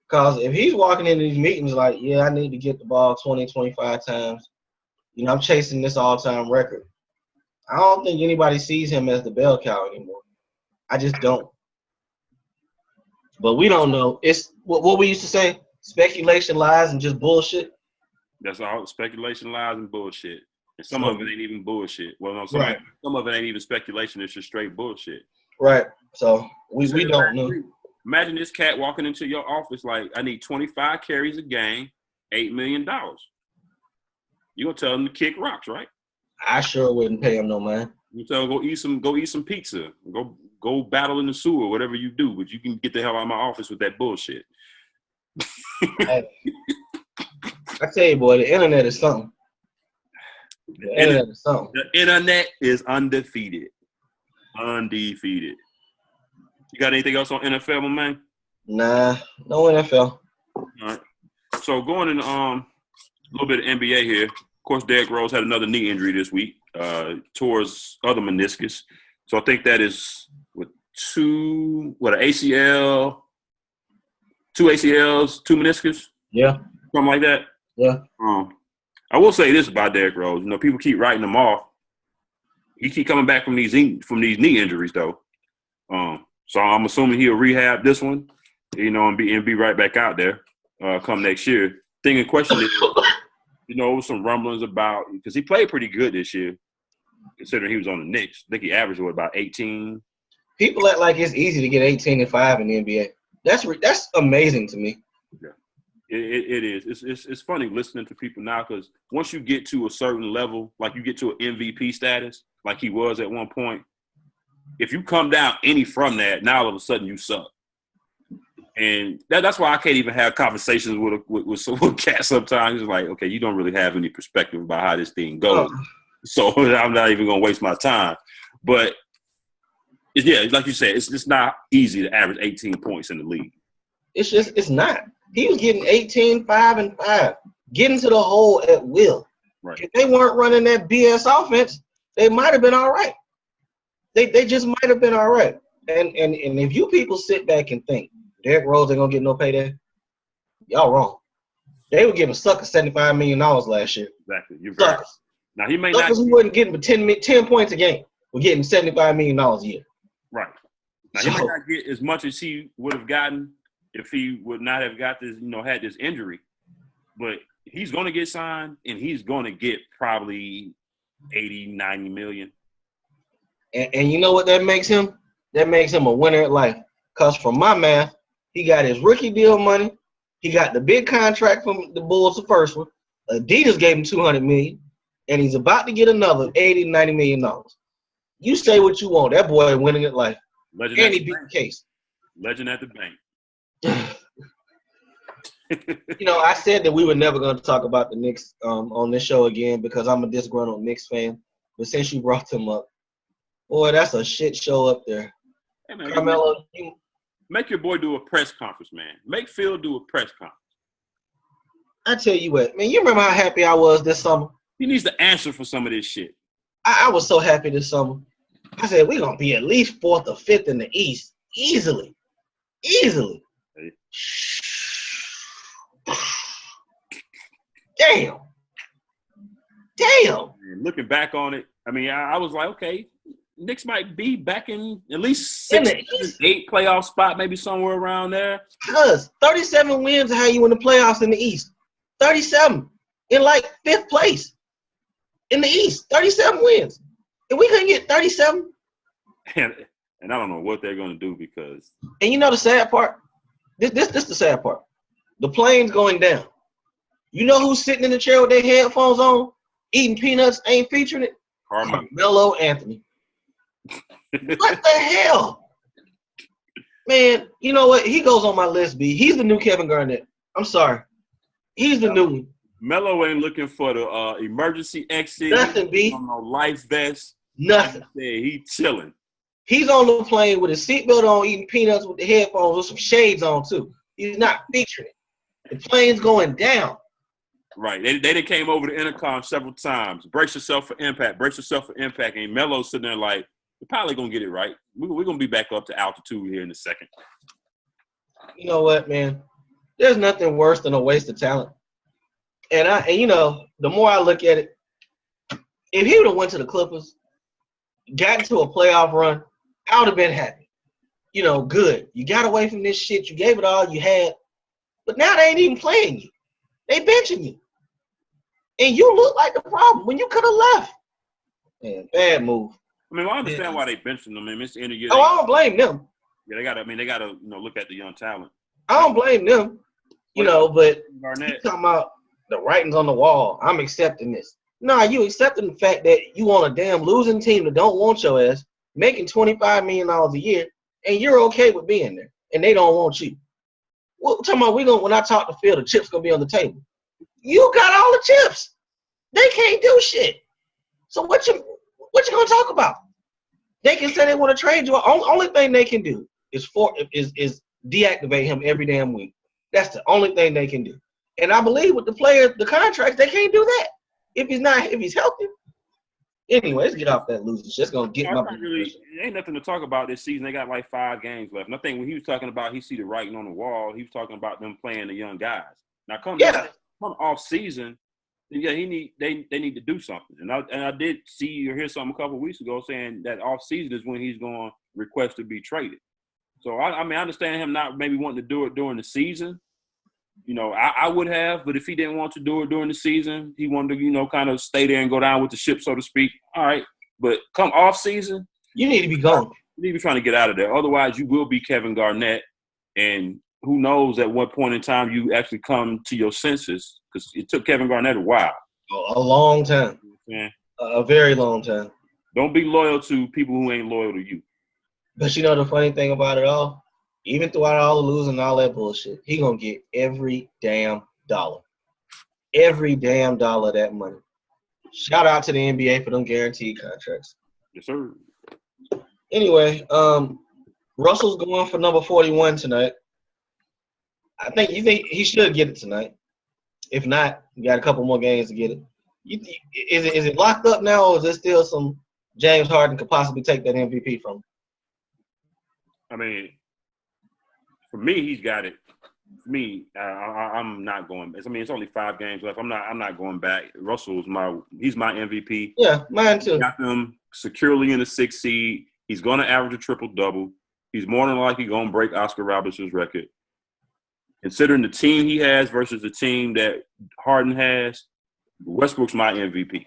Because if he's walking into these meetings like, yeah, I need to get the ball 20, 25 times. You know, I'm chasing this all-time record. I don't think anybody sees him as the bell cow anymore. I just don't. But we don't know. It's what we used to say, speculation, lies, and just bullshit. That's all speculation, lies, and bullshit. And some of it ain't even bullshit. Well, no, some of it ain't even speculation. It's just straight bullshit. Right. So we don't know. Imagine this cat walking into your office like, I need 25 carries a game, $8 million. You gonna tell him to kick rocks, right? I sure wouldn't pay him no man. You tell him go eat some pizza, go battle in the sewer, whatever you do, but you can get the hell out of my office with that bullshit. Hey, I tell you, boy, the internet is something. The internet is undefeated. Undefeated. You got anything else on NFL, my man? Nah, no NFL. All right. So going in a little bit of NBA here. Of course, Derrick Rose had another knee injury this week, tore his other meniscus. So I think that is an ACL, 2 ACLs, 2 meniscus? Yeah. Something like that? Yeah. I will say this about Derrick Rose. You know, people keep writing him off. He keep coming back from these knee injuries, though. So I'm assuming he'll rehab this one, you know, and be right back out there come next year. Thing in question is, you know, there was some rumblings about – because he played pretty good this year, considering he was on the Knicks. I think he averaged, about 18? People act like it's easy to get 18 and 5 in the NBA. That's amazing to me. Yeah, it is. It's funny listening to people now because once you get to a certain level, like you get to an MVP status, like he was at one point, if you come down any from that, now all of a sudden you suck. And that's why I can't even have conversations with cats sometimes. It's like, okay, you don't really have any perspective about how this thing goes. So I'm not even going to waste my time. But, like you said, it's just not easy to average 18 points in the league. It's not. He was getting 18, 5, and 5, getting to the hole at will. Right. If they weren't running that BS offense, they might have been all right. They just might have been all right. And if you people sit back and think Derrick Rose ain't gonna get no payday, y'all wrong. They were giving suckers $75 million last year. Exactly. You're suckers. Right. Now he may suckers not. Who wasn't getting but 10 points a game. We're getting $75 million a year. Right. Now he might not get as much as he would have gotten if he would not have got this, had this injury. But he's gonna get signed, and he's gonna get probably 80, 90 million. And you know what that makes him? That makes him a winner at life. Because from my math, he got his rookie deal money. He got the big contract from the Bulls, the first one. Adidas gave him $200 million. And he's about to get another $80, $90 million. You say what you want. That boy winning at life. Legend and he beat the case. Legend at the bank. I said that we were never going to talk about the Knicks on this show again because I'm a disgruntled Knicks fan. But since you brought them up, boy, that's a shit show up there. Hey, man, Carmelo, make your boy do a press conference, man. Make Phil do a press conference. I tell you what, man, you remember how happy I was this summer? He needs to answer for some of this shit. I was so happy this summer. I said, we're going to be at least 4th or 5th in the East. Easily. Hey. Damn. And looking back on it, I mean, I was like, okay, Knicks might be back in at least 6, 8 playoff spot, maybe somewhere around there. Because 37 wins are how you win the playoffs in the East. 37 in like 5th place. in the East, 37 wins. And we couldn't get 37. And I don't know what they're going to do because. And you know the sad part? This the sad part. The plane's going down. You know who's sitting in the chair with their headphones on, eating peanuts, ain't featuring it? Carmelo Anthony. What the hell? Man, you know what? He goes on my list, B. He's the new Kevin Garnett. I'm sorry. He's the new one. Melo ain't looking for the emergency exit. Nothing, B. No life vest. Nothing. He chilling. He's on the plane with his seatbelt on, eating peanuts with the headphones with some shades on, too. He's not featuring it. The plane's going down. Right. They came over the intercom several times. Brace yourself for impact. Brace yourself for impact. And Melo's sitting there like, we're probably going to get it right. We're going to be back up to altitude here in a second. You know what, man? There's nothing worse than a waste of talent. And you know, the more I look at it, if he would have went to the Clippers, got into a playoff run, I would have been happy. You know, good. You got away from this shit. You gave it all you had. But now they ain't even playing you. They benching you. And you look like the problem when you could have left. Man, bad move. I mean, I understand why they benched them. I mean, it's the end of the year. Oh, I don't blame them. Yeah, they gotta look at the young talent. I don't blame them. You know, but you talking about the writing's on the wall. I'm accepting this. Nah, you accepting the fact that you on a damn losing team that don't want your ass, making $25 million a year, and you're okay with being there, and they don't want you. Well, talking about when I talk to Phil, the chips gonna be on the table. You got all the chips. They can't do shit. So what you gonna talk about? They can say they want to trade you. Only thing they can do is deactivate him every damn week. That's the only thing they can do. And I believe with the players, the contracts, they can't do that if he's healthy. Anyway, let's get off that loser shit. It's gonna get my. Really, ain't nothing to talk about this season. They got like 5 games left. And I think when he was talking about he see the writing on the wall, he was talking about them playing the young guys. Now come off season, yeah, they need to do something. And I did see or hear something a couple of weeks ago saying that off season is when he's going to request to be traded. So I mean I understand him not maybe wanting to do it during the season. You know, I would have, but if he didn't want to do it during the season, he wanted to, you know, kind of stay there and go down with the ship, so to speak. All right. But come off season, you need to be gone. You need to be trying to get out of there. Otherwise, you will be Kevin Garnett. And who knows at what point in time you actually come to your senses, because it took Kevin Garnett a while. A long time. Yeah. A very long time. Don't be loyal to people who ain't loyal to you. But you know the funny thing about it all? Even throughout all the losing and all that bullshit, he gonna get every damn dollar. Every damn dollar of that money. Shout out to the NBA for them guaranteed contracts. Yes, sir. Anyway, Russell's going for number 41 tonight. You think he should get it tonight. If not, you got a couple more games to get it. Is it locked up now, or is there still some James Harden could possibly take that MVP from him? I mean, for me, he's got it. For me, I'm not going. I mean, it's only 5 games left. I'm not going back. Russell's he's my MVP. Yeah, mine too. Got them securely in the 6th seed. He's going to average a triple-double. He's more than likely going to break Oscar Robertson's record. Considering the team he has versus the team that Harden has, Westbrook's my MVP.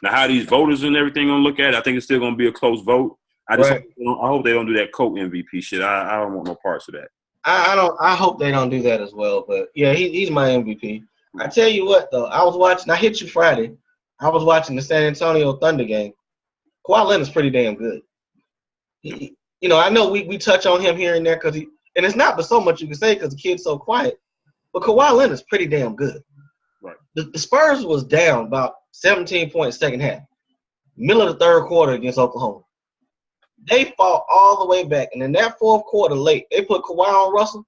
Now, how these voters and everything going to look at it, I think it's still going to be a close vote. I hope they don't do that co-MVP shit. I don't want no parts of that. I hope they don't do that as well. But yeah, he's my MVP. I tell you what though, I hit you Friday. I was watching the San Antonio Thunder game. Kawhi Leonard's pretty damn good. I know we touch on him here and there and it's not but so much you can say because the kid's so quiet. But Kawhi Leonard's pretty damn good. Right. The Spurs was down about 17 points second half. Middle of the 3rd quarter against Oklahoma. They fought all the way back. And in that 4th quarter late, they put Kawhi on Russell,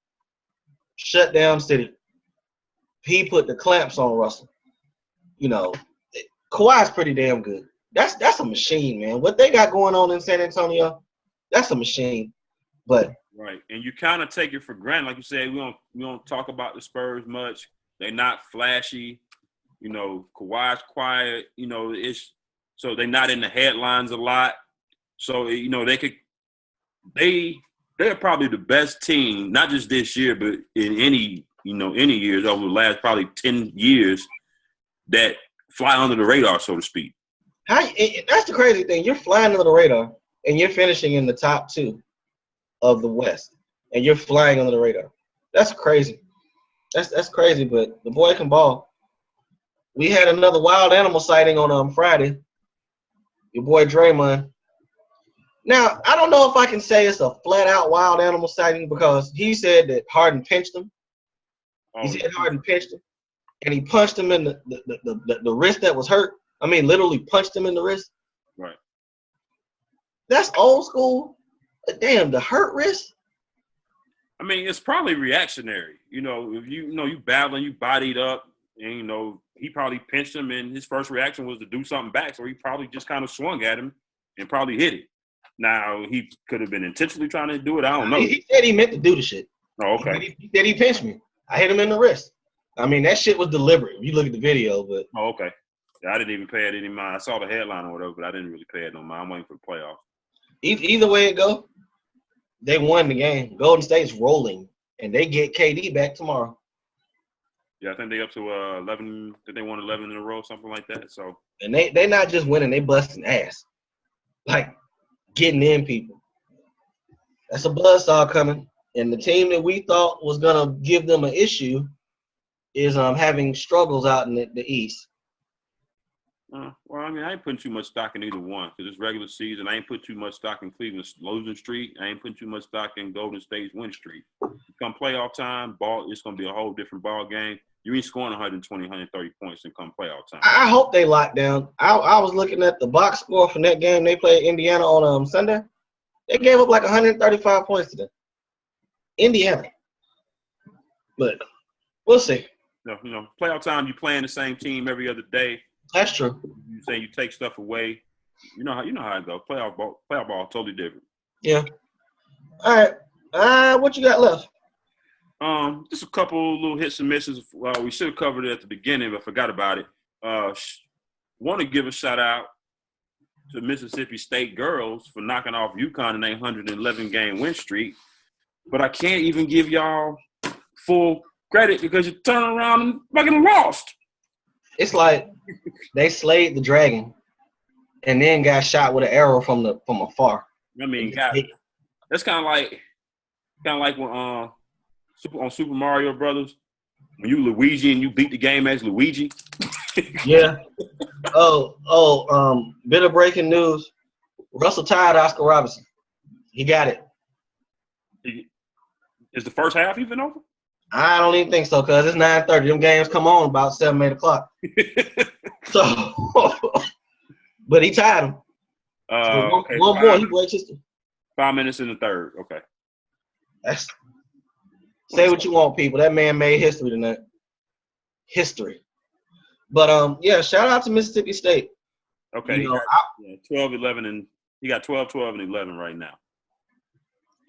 shut down City. He put the clamps on Russell. You know, Kawhi's pretty damn good. That's a machine, man. What they got going on in San Antonio, that's a machine. But right. And you kind of take it for granted. Like you said, we don't talk about the Spurs much. They're not flashy. You know, Kawhi's quiet. You know, so they're not in the headlines a lot. So, you know, they're probably the best team, not just this year, but in any years over the last probably 10 years that fly under the radar, so to speak. That's the crazy thing. You're flying under the radar, and you're finishing in the top 2 of the West, and you're flying under the radar. That's crazy. That's crazy, but the boy can ball. We had another wild animal sighting on Friday. Your boy Draymond. Now, I don't know if I can say it's a flat-out wild animal sighting because he said that Harden pinched him. He said Harden pinched him, and he punched him in the wrist that was hurt. I mean, literally punched him in the wrist. Right. That's old school. Damn, the hurt wrist. I mean, it's probably reactionary. You know, if you battling, you bodied up, and he probably pinched him, and his first reaction was to do something back, so he probably just kind of swung at him and probably hit it. Now, he could have been intentionally trying to do it. I don't know. He said he meant to do the shit. Oh, okay. He said he pinched me. I hit him in the wrist. I mean, that shit was deliberate. If you look at the video, but. Oh, okay. Yeah, I didn't even pay it any mind. I saw the headline or whatever, but I didn't really pay it no mind. I'm waiting for the playoffs. Either way it go, they won the game. Golden State's rolling, and they get KD back tomorrow. Yeah, I think they up to 11. Did they won 11 in a row, something like that? So. And they not just winning, they busting ass, like getting in people. That's a buzzsaw coming, and the team that we thought was gonna give them an issue is having struggles out in the East. Well, I mean, I ain't putting too much stock in either one because it's regular season. I ain't put too much stock in Cleveland's losing streak. I ain't putting too much stock in Golden State's win streak. Come playoff time, it's going to be a whole different ball game. You ain't scoring 120, 130 points and come playoff time. I hope they lock down. I was looking at the box score from that game they played Indiana on Sunday. They gave up like 135 points to them. Indiana. But we'll see. Playoff time, you playing the same team every other day. That's true. You say you take stuff away. You know how it goes. Playoff ball, totally different. Yeah. All right. What you got left? Just a couple little hits and misses. We should have covered it at the beginning, but forgot about it. Want to give a shout out to Mississippi State girls for knocking off UConn in a 111 game win streak, but I can't even give y'all full credit because you turn around and fucking lost. It's like they slayed the dragon and then got shot with an arrow from afar. I mean, that's kind of like when on Super Mario Brothers when you Luigi and you beat the game as Luigi. Yeah. Bit of breaking news. Russell tied Oscar Robertson. He got it. Is the first half even over? I don't even think so, cuz it's 9:30. Them games come on about 7, 8 o'clock. So, but he tied him. Okay, one more, he breaks history. 5 minutes in the third. Okay. Say what you want, people. That man made history tonight. History. But yeah, shout out to Mississippi State. Okay, he got 12, 11, and he got 12, 12, and 11 right now.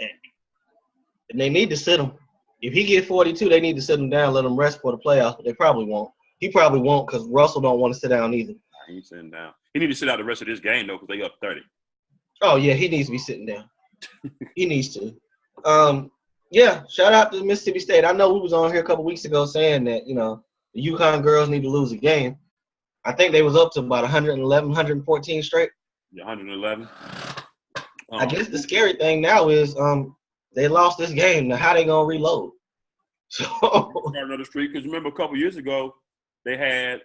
And they need to sit him. If he get 42, they need to sit him down, let him rest for the playoffs. But they probably won't. He probably won't because Russell don't want to sit down either. He ain't sitting down. He need to sit out the rest of this game though, because they up 30. Oh yeah, he needs to be sitting down. He needs to. Yeah, shout out to Mississippi State. I know we was on here a couple weeks ago saying that the UConn girls need to lose a game. I think they was up to about 111, 114 straight. Yeah, 111. I guess the scary thing now is they lost this game. Now how they gonna reload? So start another streak because remember a couple years ago they had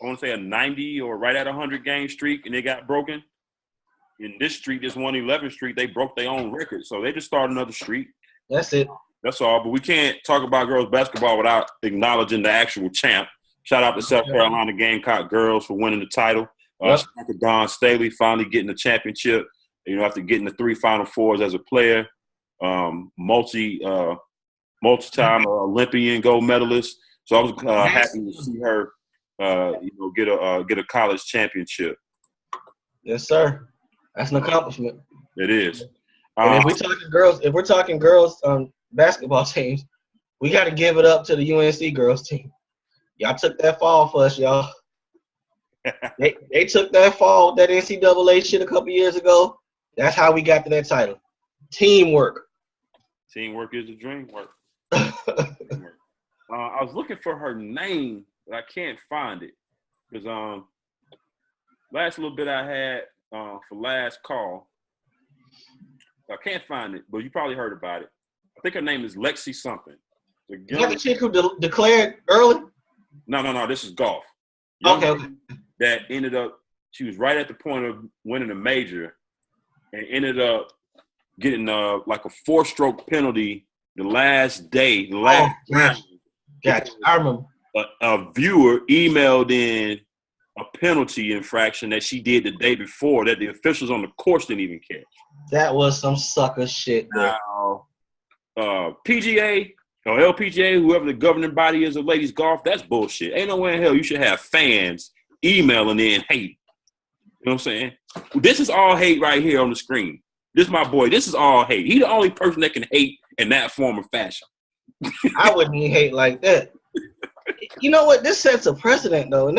I want to say a 90 or right at 100 game streak and they got broken. In this streak, this 111 streak, they broke their own record. So they just started another streak. That's it. That's all. But we can't talk about girls basketball without acknowledging the actual champ. Shout out to South Carolina Gamecock girls for winning the title. Shout out to Don Staley finally getting the championship. After getting the 3 Final Fours as a player, multi-time Olympian gold medalist. So I was happy to see her, get a college championship. Yes, sir. That's an accomplishment. It is. And if we're talking girls basketball teams, we got to give it up to the UNC girls team. Y'all took that fall for us, y'all. they took that fall, that NCAA shit a couple years ago. That's how we got to that title. Teamwork. Teamwork is the dream work. I was looking for her name, but I can't find it because last little bit I had for last call. I can't find it, but you probably heard about it. I think her name is Lexi something. Is that the chick who declared early? No. This is golf. Okay. That ended up, she was right at the point of winning a major and ended up getting like a 4-stroke penalty the last day. Gotcha. I remember. A viewer emailed in a penalty infraction that she did the day before that the officials on the course didn't even catch. That was some sucker shit there. Now, PGA or LPGA, whoever the governing body is of ladies golf, that's bullshit. Ain't no way in hell you should have fans emailing in hate. You know what I'm saying? This is all hate right here on the screen. This is my boy. This is all hate. He the only person that can hate in that form of fashion. I wouldn't even hate like that. You know what? This sets a precedent, though. And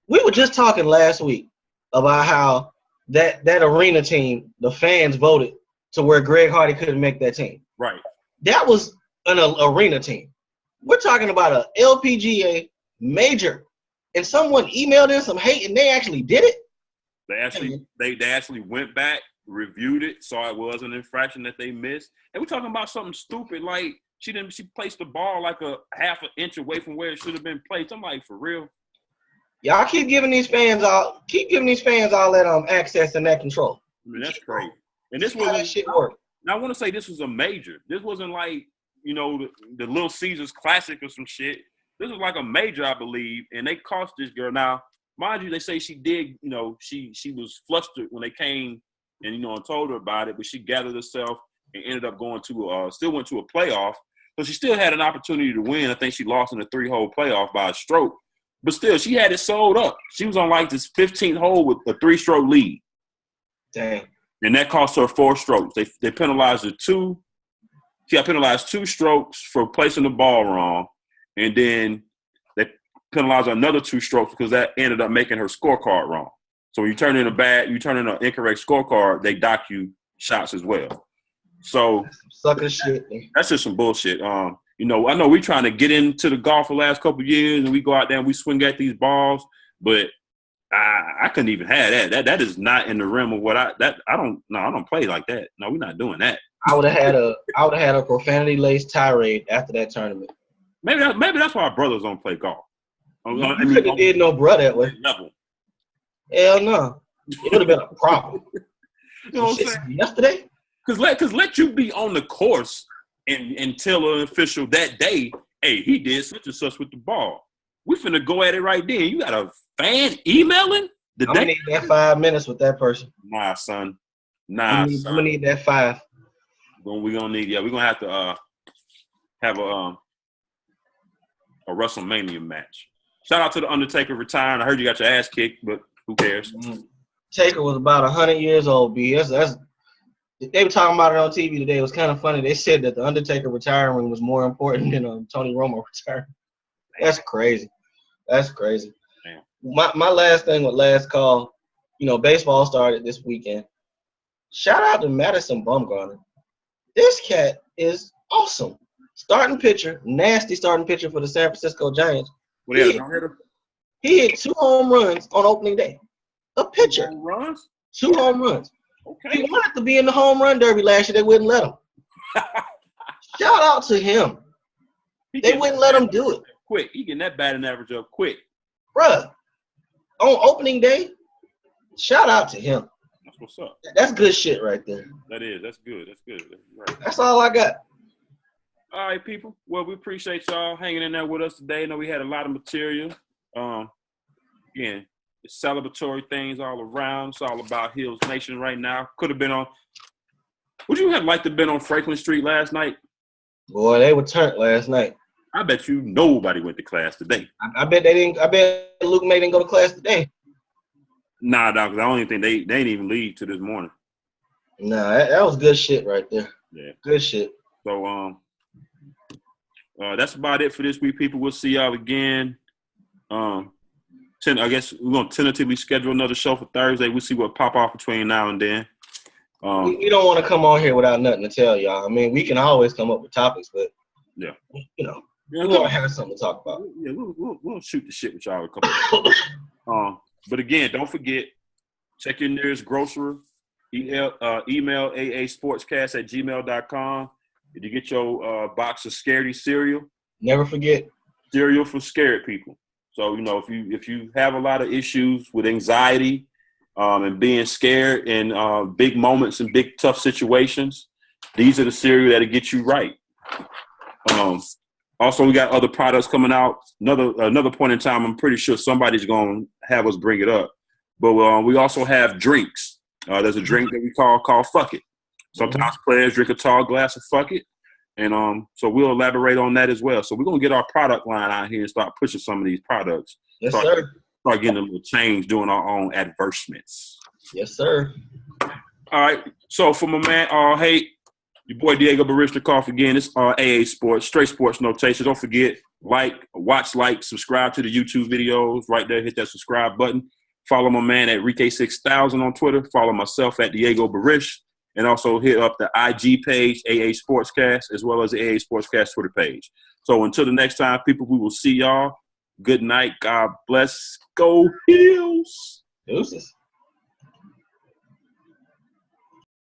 we were just talking last week about how that arena team, the fans voted to where Greg Hardy couldn't make that team. Right. That was an arena team. We're talking about a LPGA major, and someone emailed in some hate, and they actually did it. They actually went back, reviewed it, saw it was an infraction that they missed, and we're talking about something stupid like she placed the ball like a half an inch away from where it should have been placed. I'm like, for real. Y'all keep giving these fans all that access and that control. I mean, that's crazy. And this was that shit work. Now I want to say this was a major. This wasn't like, you know, the Little Caesars Classic or some shit. This was like a major, I believe, and they cost this girl. Now, mind you, they say she did, you know, she was flustered when they came and, you know, and told her about it, but she gathered herself and ended up going to still went to a playoff. So she still had an opportunity to win. I think she lost in a 3-hole playoff by a stroke. But still, she had it sold up. She was on like this 15th hole with a 3-stroke lead. Dang. And that cost her 4 strokes. They penalized her 2. She got penalized 2 strokes for placing the ball wrong. And then they penalized her another 2 strokes because that ended up making her scorecard wrong. So when you turn in an incorrect scorecard, they dock you shots as well. So sucker shit. That's just some bullshit. You know, I know we're trying to get into the golf the last couple of years, and we go out there and we swing at these balls, but I couldn't even have that. That is not in the realm of what I don't play like that. No, we're not doing that. I would have had a profanity laced tirade after that tournament. Maybe that's why our brothers don't play golf. You couldn't have did no bro that way. Level. Hell no. It would have been a problem. You know what I'm saying? Yesterday? Because let you be on the course and tell an official that day, hey, he did such and such with the ball. We finna go at it right then. You got a fan emailing? I'm going to need that 5 minutes with that person. Nah, son. I'm going to need that 5. We're going to need, we're going to have to have a WrestleMania match. Shout out to The Undertaker retiring. I heard you got your ass kicked, but who cares? Taker was about 100 years old, B. They were talking about it on TV today. It was kind of funny. They said that The Undertaker retiring was more important than Tony Romo retiring. That's crazy. That's crazy. Damn. My last thing with last call, you know, baseball started this weekend. Shout out to Madison Bumgarner. This cat is awesome. Starting pitcher, nasty starting pitcher for the San Francisco Giants. What he no-hitter? He hit 2 home runs on opening day. A pitcher. 2 home runs? 2 home runs. Okay. He wanted to be in the home run derby last year. They wouldn't let him. Shout out to him. They wouldn't let him do it. Quick. He getting that batting average up quick. Bruh, on opening day, shout out to him. That's what's up. That's good shit right there. That is. That's good. That's good. Right. That's all I got. All right, people. Well, we appreciate y'all hanging in there with us today. I know we had a lot of material. Again, it's celebratory things all around. It's all about Hills Nation right now. Could have been on. Would you have liked to have been on Franklin Street last night? Boy, they were turned last night. I bet you nobody went to class today. I bet they didn't. I bet Luke May didn't go to class today. Nah, dog. I don't even think they didn't even leave to this morning. Nah, that was good shit right there. Yeah, good shit. So that's about it for this week, people. We'll see y'all again. I guess we're gonna tentatively schedule another show for Thursday. We'll see what pop off between now and then. We don't want to come on here without nothing to tell y'all. I mean, we can always come up with topics, but yeah, you know, we're gonna have something to talk about. Yeah, we'll shoot the shit with y'all a couple. But again, don't forget, check your nearest grocer. Email aasportscast@gmail.com. Did you get your box of Scaredy cereal? Never forget. Cereal for scared people. So, if you have a lot of issues with anxiety and being scared in big moments and big tough situations, these are the cereal that'll get you right. Also, we got other products coming out. Another point in time, I'm pretty sure somebody's going to have us bring it up. But we also have drinks. There's a drink that we call Fuck It. Sometimes players drink a tall glass of Fuck It. And so we'll elaborate on that as well. So we're going to get our product line out here and start pushing some of these products. Yes, sir. Start getting a little change, doing our own advertisements. Yes, sir. All right. So for my man, your boy Diego Barishnikov again. It's AA Sports, straight sports notation. Don't forget, watch, subscribe to the YouTube videos. Right there, hit that subscribe button. Follow my man at Rike6000 on Twitter. Follow myself at Diego Barish. And also hit up the IG page, AA Sportscast, as well as the AA Sportscast Twitter page. So until the next time, people, we will see y'all. Good night. God bless. Go Heels. Deuces.